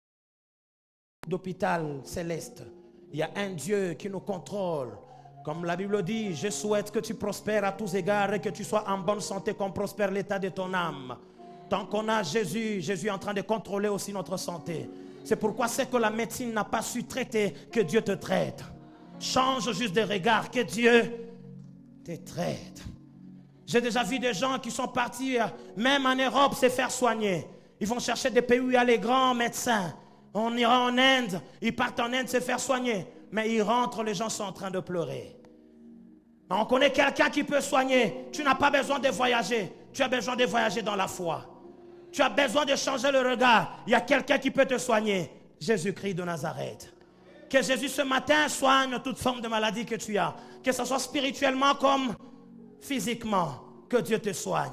d'hôpital céleste. Il y a un Dieu qui nous contrôle. Comme la Bible dit, je souhaite que tu prospères à tous égards et que tu sois en bonne santé, qu'on prospère l'état de ton âme. Tant qu'on a Jésus, Jésus est en train de contrôler aussi notre santé. C'est pourquoi c'est que la médecine n'a pas su traiter, que Dieu te traite. Change juste de regard, que Dieu te traite. J'ai déjà vu des gens qui sont partis, même en Europe, se faire soigner. Ils vont chercher des pays où il y a les grands médecins. On ira en Inde, ils partent en Inde se faire soigner. Mais ils rentrent, les gens sont en train de pleurer. On connaît quelqu'un qui peut soigner. Tu n'as pas besoin de voyager. Tu as besoin de voyager dans la foi. Tu as besoin de changer le regard. Il y a quelqu'un qui peut te soigner. Jésus-Christ de Nazareth. Que Jésus ce matin soigne toute forme de maladie que tu as. Que ce soit spirituellement comme physiquement. Que Dieu te soigne.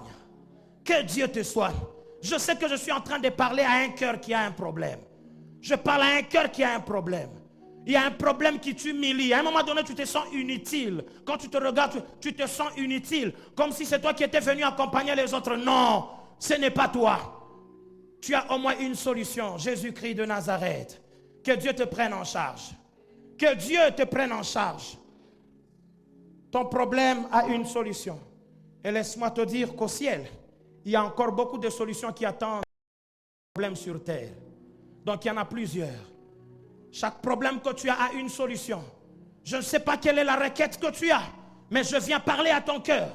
Que Dieu te soigne. Je sais que je suis en train de parler à un cœur qui a un problème. Je parle à un cœur qui a un problème. Il y a un problème qui t'humilie. À un moment donné, tu te sens inutile. Quand tu te regardes, tu te sens inutile. Comme si c'est toi qui étais venu accompagner les autres. Non, ce n'est pas toi. Tu as au moins une solution. Jésus-Christ de Nazareth. Que Dieu te prenne en charge. Que Dieu te prenne en charge. Ton problème a une solution. Et laisse-moi te dire qu'au ciel, il y a encore beaucoup de solutions qui attendent le problème sur terre. Donc il y en a plusieurs. Chaque problème que tu as a une solution. Je ne sais pas quelle est la requête que tu as, mais je viens parler à ton cœur.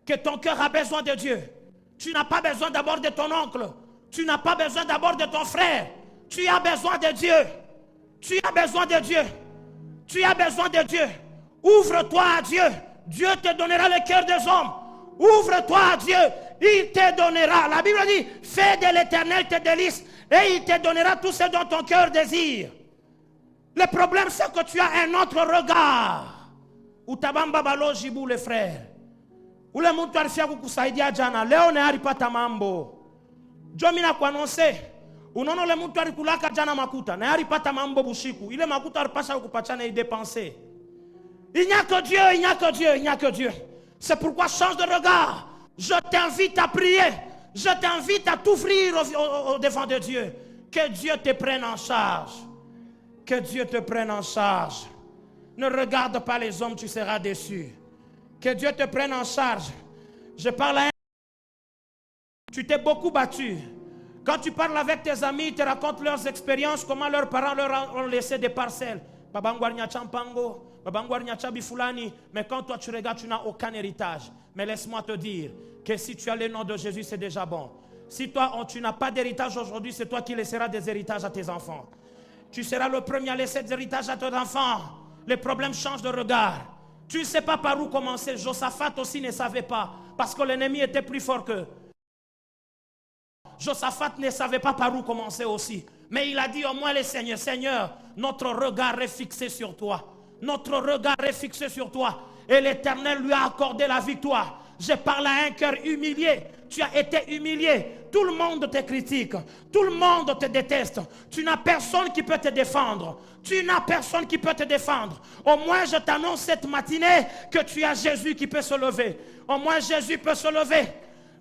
Que ton cœur a besoin de Dieu. Tu n'as pas besoin d'abord de ton oncle. Tu n'as pas besoin d'abord de ton frère. Tu as besoin de Dieu. Tu as besoin de Dieu. Tu as besoin de Dieu. Ouvre-toi à Dieu. Dieu te donnera le cœur des hommes. Ouvre-toi à Dieu. Il te donnera. La Bible dit, fais de l'Éternel tes délices et il te donnera tout ce dont ton cœur désire. Le problème, c'est que tu as un autre regard. Ou tabamba balo jibou les frères. Ou le muntu alifia kukusaidia jana. Leo ne haripata mambo. Jomina kuanonse. Unono le muntu alikulaka jana makuta. Ne haripata mambo bushiku. Ile makuta alipasha kupachana et dépenser. Il n'y a que Dieu, il n'y a que Dieu, il n'y a que Dieu. C'est pourquoi change de regard. Je t'invite à prier. Je t'invite à t'ouvrir au devant de Dieu. Que Dieu te prenne en charge. Que Dieu te prenne en charge. Ne regarde pas les hommes, tu seras déçu. Que Dieu te prenne en charge. Je parle à un... Tu t'es beaucoup battu. Quand tu parles avec tes amis, ils te racontent leurs expériences, comment leurs parents leur ont laissé des parcelles. Mais quand toi tu regardes, tu n'as aucun héritage. Mais laisse-moi te dire que si tu as le nom de Jésus, c'est déjà bon. Si toi, tu n'as pas d'héritage aujourd'hui, c'est toi qui laisseras des héritages à tes enfants. Tu seras le premier à laisser des héritages à tes enfants. Les problèmes changent de regard. Tu ne sais pas par où commencer. Josaphat aussi ne savait pas. Parce que l'ennemi était plus fort qu'eux. Josaphat ne savait pas par où commencer aussi. Mais il a dit au moins le Seigneur, Seigneur, notre regard est fixé sur toi. Notre regard est fixé sur toi. Et l'Éternel lui a accordé la victoire. Je parle à un cœur humilié. Tu as été humilié. Tout le monde te critique. Tout le monde te déteste. Tu n'as personne qui peut te défendre. Tu n'as personne qui peut te défendre. Au moins, je t'annonce cette matinée que tu as Jésus qui peut se lever. Au moins, Jésus peut se lever.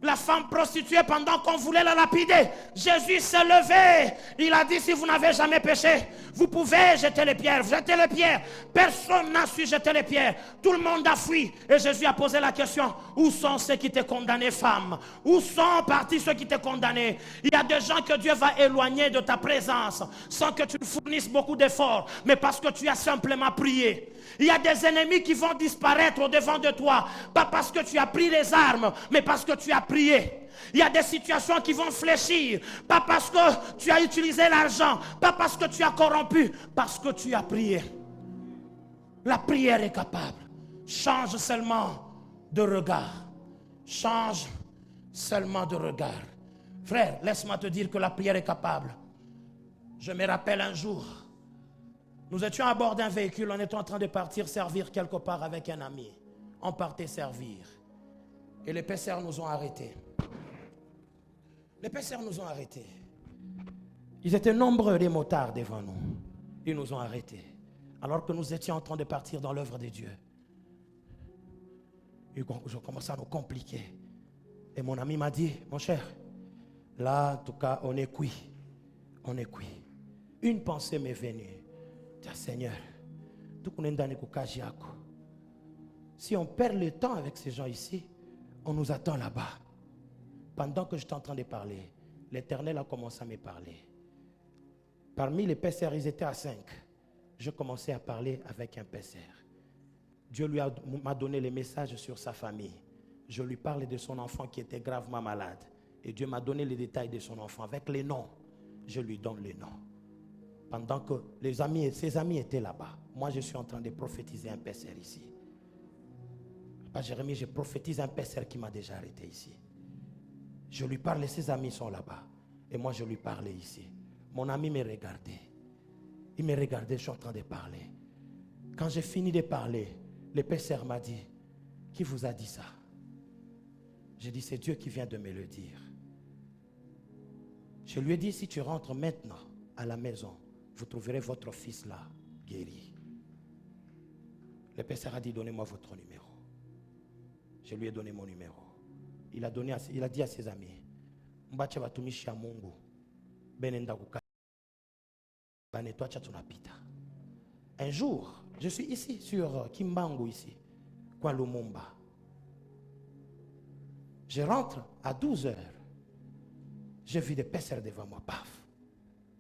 La femme prostituée, pendant qu'on voulait la lapider, Jésus s'est levé. Il a dit, si vous n'avez jamais péché, vous pouvez jeter les pierres. Jetez les pierres. Personne n'a su jeter les pierres. Tout le monde a fui. Et Jésus a posé la question, où sont ceux qui t'ont condamné, femme? Où sont partis ceux qui t'ont condamné? Il y a des gens que Dieu va éloigner de ta présence sans que tu fournisses beaucoup d'efforts, mais parce que tu as simplement prié. Il y a des ennemis qui vont disparaître au devant de toi, pas parce que tu as pris les armes, mais parce que tu as prié. Il y a des situations qui vont fléchir, pas parce que tu as utilisé l'argent, pas parce que tu as corrompu, parce que tu as prié. La prière est capable. Change seulement de regard. Change seulement de regard. Frère, laisse-moi te dire que la prière est capable. Je me rappelle un jour, nous étions à bord d'un véhicule, on était en train de partir servir quelque part avec un ami. On partait servir. Et les pêcheurs nous ont arrêtés. Les pêcheurs nous ont arrêtés. Ils étaient nombreux, les motards devant nous. Ils nous ont arrêtés. Alors que nous étions en train de partir dans l'œuvre de Dieu. Ils ont commencé à nous compliquer. Et mon ami m'a dit, mon cher, là, en tout cas, on est cuit. On est cuit. Une pensée m'est venue. Seigneur, si on perd le temps avec ces gens ici, on nous attend là-bas. Pendant que j'étais en train de parler, l'Éternel a commencé à me parler. Parmi les pêcheurs, ils étaient à 5. Je commençais à parler avec un pêcheur. Dieu m'a donné les messages sur sa famille. Je lui parlais de son enfant qui était gravement malade. Et Dieu m'a donné les détails de son enfant. Avec les noms, je lui donne les noms. Pendant que ses amis étaient là-bas, moi je suis en train de prophétiser un pêcheur ici. Papa Jérémie, je prophétise un pêcheur qui m'a déjà arrêté ici. Je lui parlais, ses amis sont là-bas. Et moi je lui parlais ici. Mon ami me regardait. Il me regardait, je suis en train de parler. Quand j'ai fini de parler, le pasteur m'a dit, qui vous a dit ça? J'ai dit, c'est Dieu qui vient de me le dire. Je lui ai dit, si tu rentres maintenant à la maison, vous trouverez votre fils là, guéri. Le pasteur a dit, donnez-moi votre numéro. Je lui ai donné mon numéro. Il a dit à ses amis, Mbache batumishi ya Mungu, benenda kuka. Un jour, je suis ici sur Kimbangu ici, Kwa Lumumba. Je rentre à 12 heures. J'ai vu des pasteurs devant moi, paf.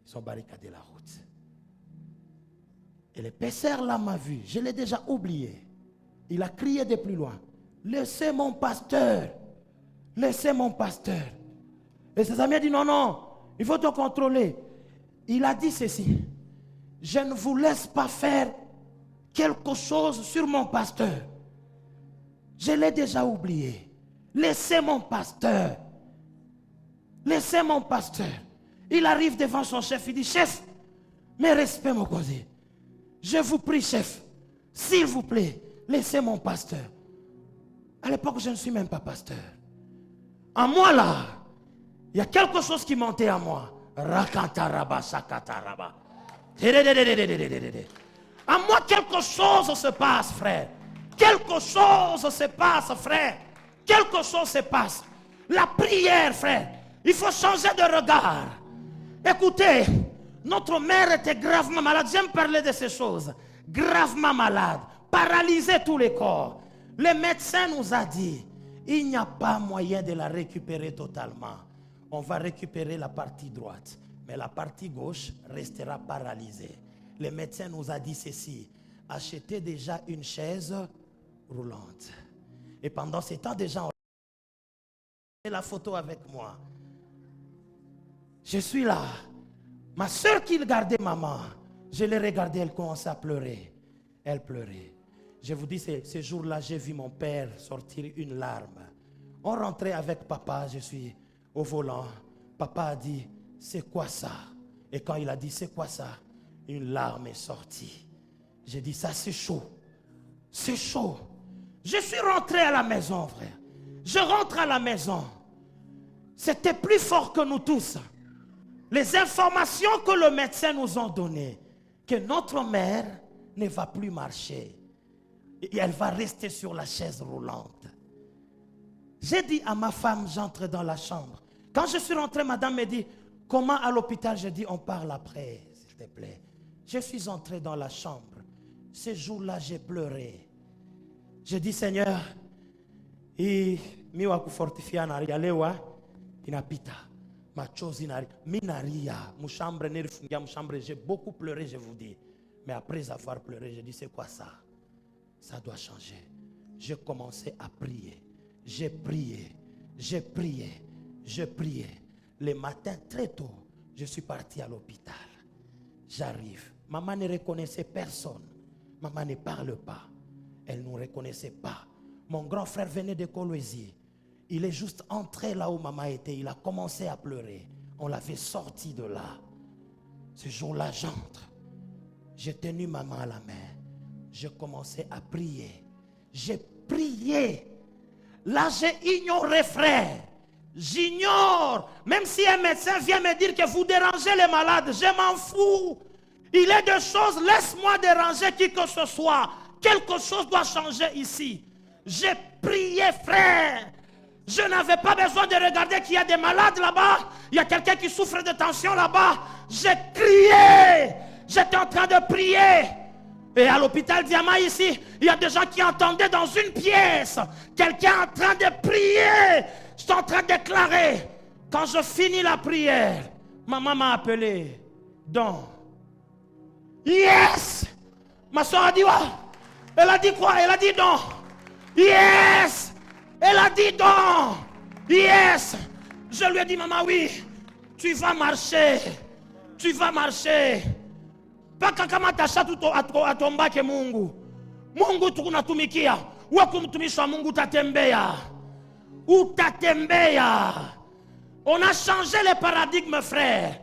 Ils ont barricadé la route. Et le pasteur là m'a vu, je l'ai déjà oublié. Il a crié de plus loin, laissez mon pasteur, laissez mon pasteur. Et ses amis ont dit, non, non, il faut te contrôler. Il a dit ceci, je ne vous laisse pas faire quelque chose sur mon pasteur. Je l'ai déjà oublié. Laissez mon pasteur. Laissez mon pasteur. Il arrive devant son chef, il dit, chef, mes respects, mon cousin. Je vous prie, chef, s'il vous plaît, laissez mon pasteur. À l'époque, je ne suis même pas pasteur. En moi, là, il y a quelque chose qui montait à moi. Rakantaraba, sakataraba. À moi, quelque chose se passe, frère. Quelque chose se passe, frère. Quelque chose se passe. La prière, frère. Il faut changer de regard. Écoutez, notre mère était gravement malade. J'aime parler de ces choses. Gravement malade. Paralysé tous les corps. Le médecin nous a dit, il n'y a pas moyen de la récupérer totalement. On va récupérer la partie droite. Mais la partie gauche restera paralysée. Le médecin nous a dit ceci. Achetez déjà une chaise roulante. Et pendant ce temps, déjà, on a la photo avec moi. Je suis là. Ma soeur qui gardait maman, je l'ai regardée, elle commençait à pleurer. Elle pleurait. Je vous dis, ce jour-là, j'ai vu mon père sortir une larme. On rentrait avec papa, je suis au volant. Papa a dit, c'est quoi ça? Et quand il a dit, c'est quoi ça? Une larme est sortie. J'ai dit, ça c'est chaud. C'est chaud. Je suis rentré à la maison, frère. Je rentre à la maison. C'était plus fort que nous tous. Les informations que le médecin nous a données, que notre mère ne va plus marcher. Et elle va rester sur la chaise roulante. J'ai dit à ma femme, j'entre dans la chambre. Quand je suis rentré, madame me dit, comment à l'hôpital? Je dis, on parle après, s'il te plaît. Je suis entré dans la chambre. Ce jour-là, j'ai pleuré. J'ai dit, Seigneur, miwa kufortifia narialewa inapita. Machozi minaria. Mouchambre nerifungia mouchambre. J'ai beaucoup pleuré, je vous dis. Mais après avoir pleuré, j'ai dit, c'est quoi ça? Ça doit changer. J'ai commencé à prier. J'ai prié. J'ai prié. J'ai prié. Le matin, très tôt, je suis parti à l'hôpital. J'arrive. Maman ne reconnaissait personne. Maman ne parle pas. Elle ne nous reconnaissait pas. Mon grand frère venait de Kolwezi. Il est juste entré là où maman était. Il a commencé à pleurer. On l'avait sorti de là. Ce jour-là, j'entre. J'ai tenu maman à la main. J'ai commencé à prier. J'ai prié. Là, j'ai ignoré, frère. J'ignore. Même si un médecin vient me dire que vous dérangez les malades, je m'en fous. Il est des choses, laisse-moi déranger qui que ce soit. Quelque chose doit changer ici. J'ai prié, frère. Je n'avais pas besoin de regarder qu'il y a des malades là-bas. Il y a quelqu'un qui souffre de tension là-bas. J'ai crié. J'étais en train de prier. Et à l'hôpital Diamant ici, il y a des gens qui entendaient dans une pièce quelqu'un en train de prier. Je suis en train de déclarer. Quand je finis la prière, maman m'a appelé. Donc, yes! Ma soeur a dit quoi? Elle a dit quoi? Elle a dit non. Yes! Elle a dit non. Yes! Je lui ai dit, maman, oui, tu vas marcher. Tu vas marcher. Paka kama tashatu atombake Mungu. Mungu tukunatumikia. Wewe mtumishi wa Mungu utatembea. Utatembea. On a changé les paradigmes, frère.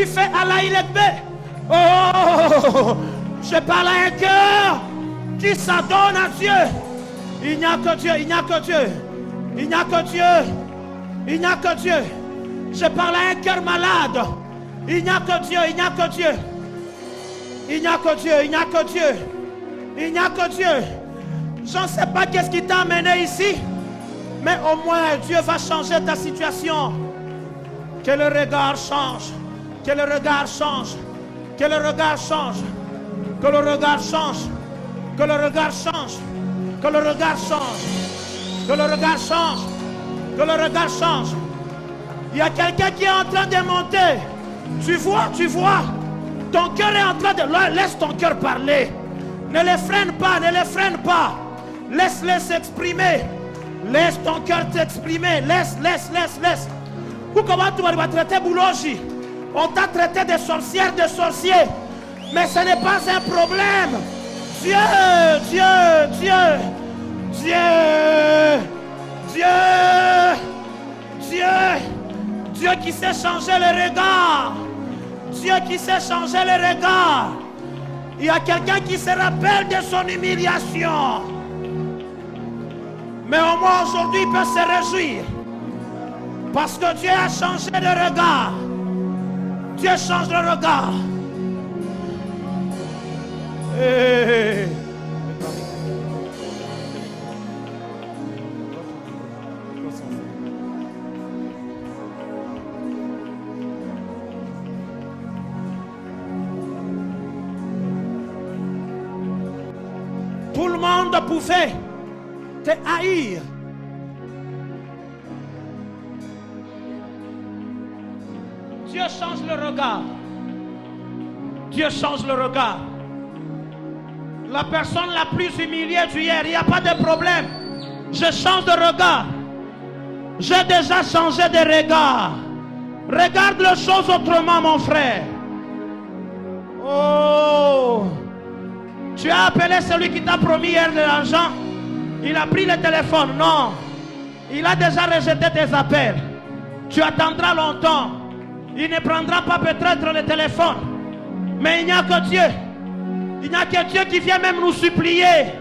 Il fait Allah Ilekbe. Oh, je parle à un cœur qui s'adonne à Dieu. Il n'y a que Dieu, il n'y a que Dieu. Il n'y a que Dieu. Il n'y a que Dieu. Je parle à un cœur malade. Il n'y a que Dieu, il n'y a que Dieu. Il n'y a que Dieu, il n'y a que Dieu. Il n'y a que Dieu. Je ne sais pas qu'est-ce qui t'a amené ici, mais au moins Dieu va changer ta situation. Que le regard change. Que le regard change. Que le regard change. Que le regard change. Que le regard change. Que le regard change. Que le regard change. Que le regard change. Il y a quelqu'un qui est en train de monter. Tu vois. Ton cœur est en train de... Laisse ton cœur parler. Ne les freine pas, ne les freine pas. Laisse-les s'exprimer. Laisse ton cœur t'exprimer. Laisse. Ou comment tu vas traiter Boulogi? On t'a traité de sorcière, de sorcier. Mais ce n'est pas un problème. Dieu qui sait changer le regard. Dieu qui sait changer le regard. Il y a quelqu'un qui se rappelle de son humiliation. Mais au moins aujourd'hui, il peut se réjouir. Parce que Dieu a changé de regard. Dieu change le regard. Hey. Tout le monde pouvait te haïr. Dieu change le regard. Dieu change le regard. La personne la plus humiliée d'hier, il n'y a pas de problème. Je change de regard. J'ai déjà changé de regard. Regarde les choses autrement, mon frère. Oh, tu as appelé celui qui t'a promis hier de l'argent. Il a pris le téléphone. Non, il a déjà rejeté tes appels. Tu attendras longtemps. Il ne prendra pas peut-être le téléphone. Mais il n'y a que Dieu. Il n'y a que Dieu qui vient même nous supplier.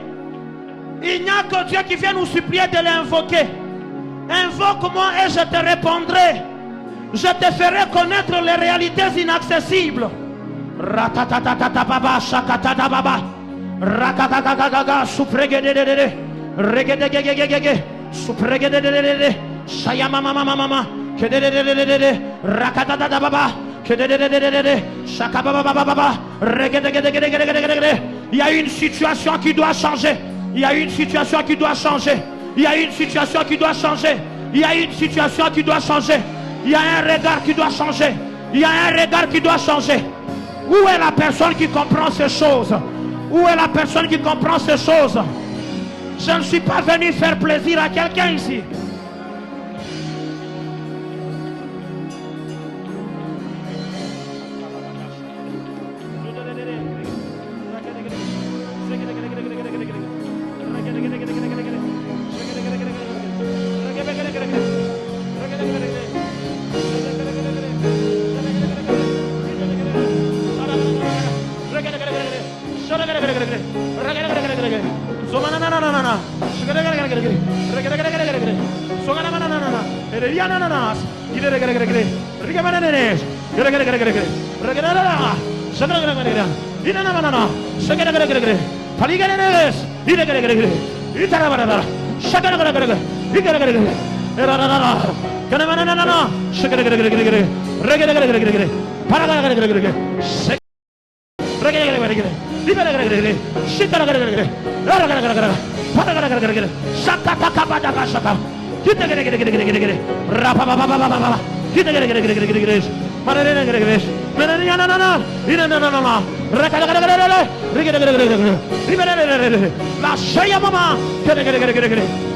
Il n'y a que Dieu qui vient nous supplier de l'invoquer. Invoque-moi et je te répondrai. Je te ferai connaître les réalités inaccessibles. Ratatatatata shakatata baba. Rakatagaga supregedede. Regedegegegege. Supregedede. Shayama mama mama. Kededede. Rakatata baba. Kededede. Shakababa baba. Regedegegegege. Il y a une situation qui doit changer. Il y a une situation qui doit changer. Il y a une situation qui doit changer. Il y a une situation qui doit changer. Il y a un regard qui doit changer. Il y a un regard qui doit changer. Où est la personne qui comprend ces choses? Où est la personne qui comprend ces choses? Je ne suis pas venu faire plaisir à quelqu'un ici. La cheia mama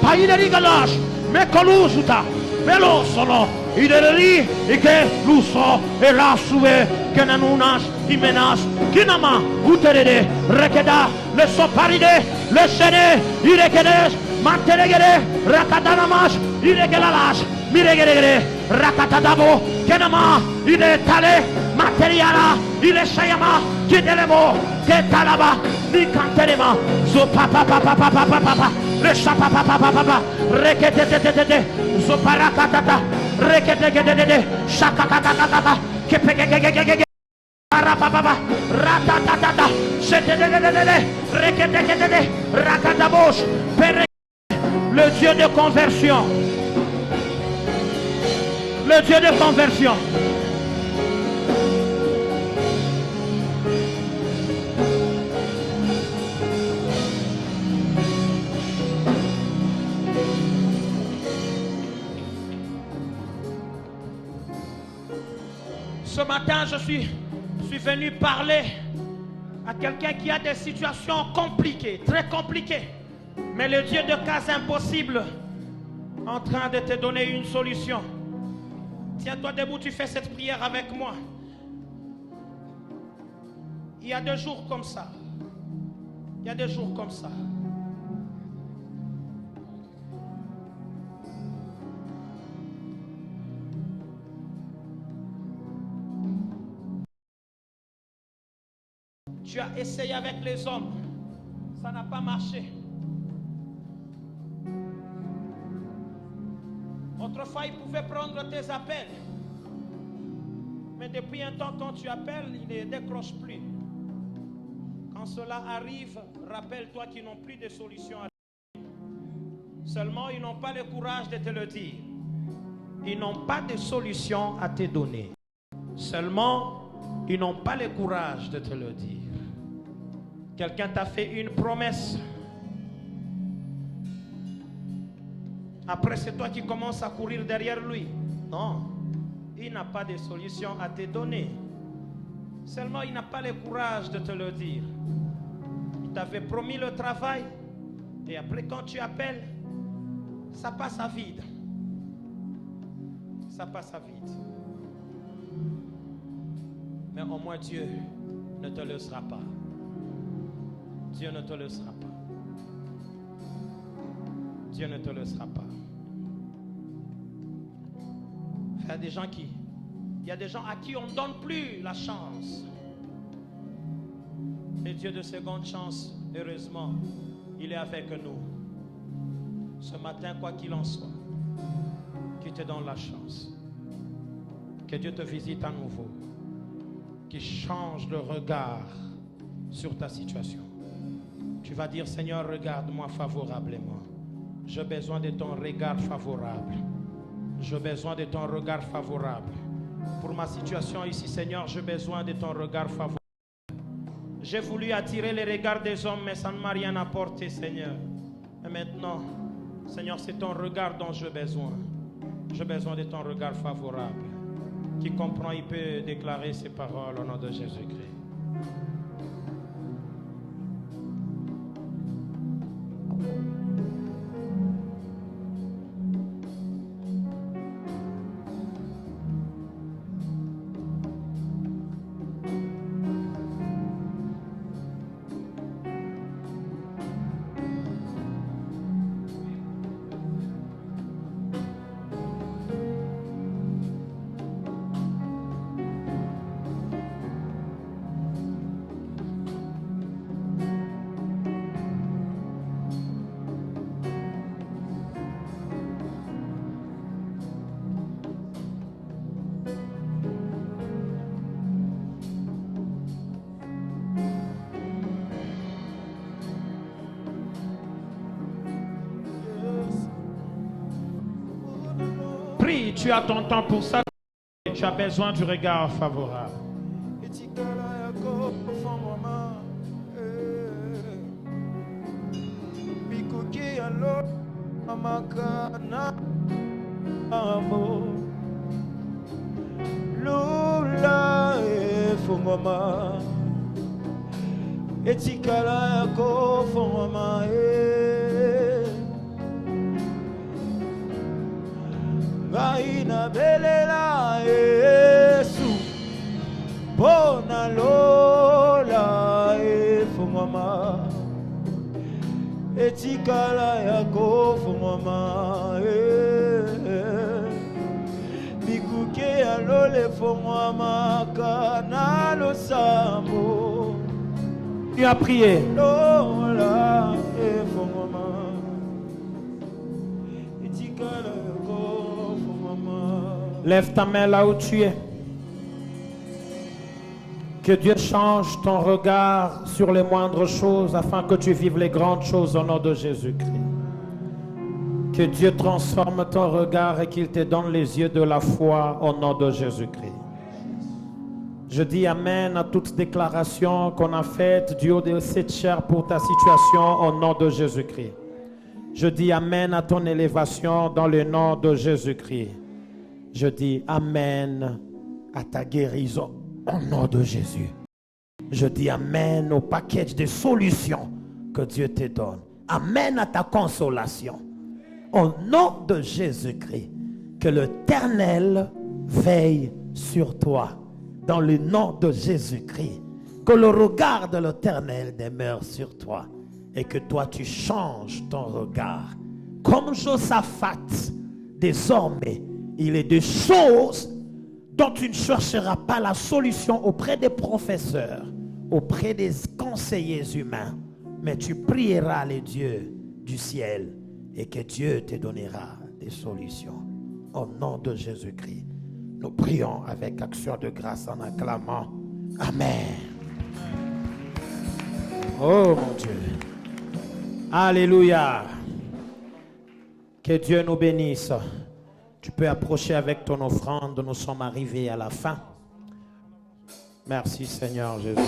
paideri galash me colusuta velo solo ideri ike luso e la sue che nanunas imenas kinama uterede rekeda le soparide le sene irekedes manteregere rakadanamas irekelalas miregere rakatadabo kenama ide tale Materiala, il est chayama, qui est le mot, qui est là-bas, ni cantelema, zo papa papa papa papa, le chapa papa papa, rekete, zo parakatata, rekete, shakakakakaka, kepekekekekeke, parapapa, ratatata, shetetete, rekete, rakatabosh, pere, le Dieu de conversion. Le Dieu de conversion. Ce matin, je suis venu parler à quelqu'un qui a des situations compliquées, très compliquées. Mais le Dieu de cas impossibles est en train de te donner une solution. Tiens-toi debout, tu fais cette prière avec moi. Il y a des jours comme ça. Il y a des jours comme ça. Tu as essayé avec les hommes. Ça n'a pas marché. Autrefois, ils pouvaient prendre tes appels. Mais depuis un temps, quand tu appelles, ils ne décrochent plus. Quand cela arrive, rappelle-toi qu'ils n'ont plus de solution à te donner. Seulement, ils n'ont pas le courage de te le dire. Ils n'ont pas de solution à te donner. Seulement, ils n'ont pas le courage de te le dire. Quelqu'un t'a fait une promesse. Après, c'est toi qui commences à courir derrière lui. Non, il n'a pas de solution à te donner. Seulement, il n'a pas le courage de te le dire. Il t'avait promis le travail. Et après, quand tu appelles, ça passe à vide. Ça passe à vide. Mais au moins, Dieu ne te laissera pas. Dieu ne te laissera pas. Dieu ne te laissera pas. Il y a des gens à qui on ne donne plus la chance. Et Dieu de seconde chance, heureusement, il est avec nous. Ce matin, quoi qu'il en soit, qu'il te donne la chance. Que Dieu te visite à nouveau. Qu'il change le regard sur ta situation. Tu vas dire, Seigneur, regarde-moi favorablement. J'ai besoin de ton regard favorable. J'ai besoin de ton regard favorable. Pour ma situation ici, Seigneur, j'ai besoin de ton regard favorable. J'ai voulu attirer les regards des hommes, mais ça ne m'a rien apporté, Seigneur. Et maintenant, Seigneur, c'est ton regard dont j'ai besoin. J'ai besoin de ton regard favorable. Qui comprend, il peut déclarer ces paroles au nom de Jésus-Christ. Tu as ton temps pour ça et tu as besoin du regard favorable. Vaina belela Yesu bona lola efungama etikala yako fungama bikuke alole Tu as prié. Lève ta main là où tu es. Que Dieu change ton regard sur les moindres choses afin que tu vives les grandes choses au nom de Jésus-Christ. Que Dieu transforme ton regard et qu'il te donne les yeux de la foi au nom de Jésus-Christ. Je dis Amen à toute déclaration qu'on a faite du haut de cette chair pour ta situation au nom de Jésus-Christ. Je dis Amen à ton élévation dans le nom de Jésus-Christ. Je dis Amen à ta guérison au nom de Jésus. Je dis Amen au package de solutions que Dieu te donne. Amen à ta consolation. Au nom de Jésus-Christ, que l'Éternel veille sur toi. Dans le nom de Jésus-Christ, que le regard de l'Éternel demeure sur toi et que toi tu changes ton regard. Comme Josaphat, désormais, il est des choses dont tu ne chercheras pas la solution auprès des professeurs, auprès des conseillers humains, mais tu prieras les dieux du ciel et que Dieu te donnera des solutions. Au nom de Jésus-Christ, nous prions avec action de grâce en acclamant. Amen. Oh mon Dieu. Alléluia. Que Dieu nous bénisse. Tu peux approcher avec ton offrande. Nous sommes arrivés à la fin. Merci Seigneur Jésus.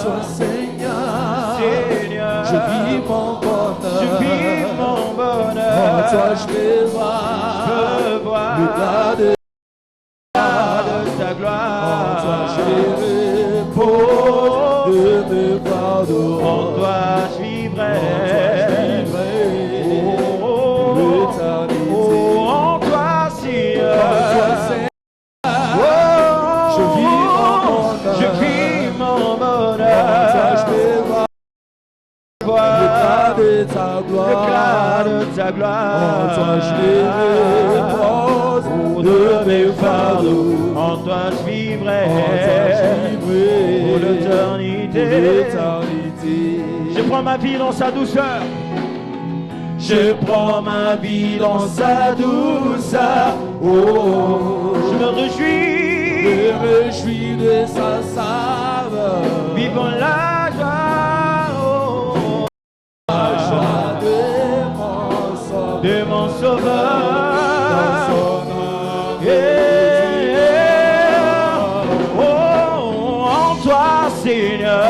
Toi Seigneur, Seigneur, je vis mon bonheur, en toi je veux voir le tas de ta gloire, en toi je repose de me pardon, en toi je vivrai l'éternité, en toi Seigneur, je vis mon bonheur, le éclat de ta gloire, en toi je repose de mes fardeaux, en toi je vivrai pour l'éternité. Je prends ma vie dans sa douceur, je prends ma vie dans sa douceur, oh, je me réjouis de sa saveur, vivons la joie, oh, la joie de mon sauveur, oh, en toi Seigneur,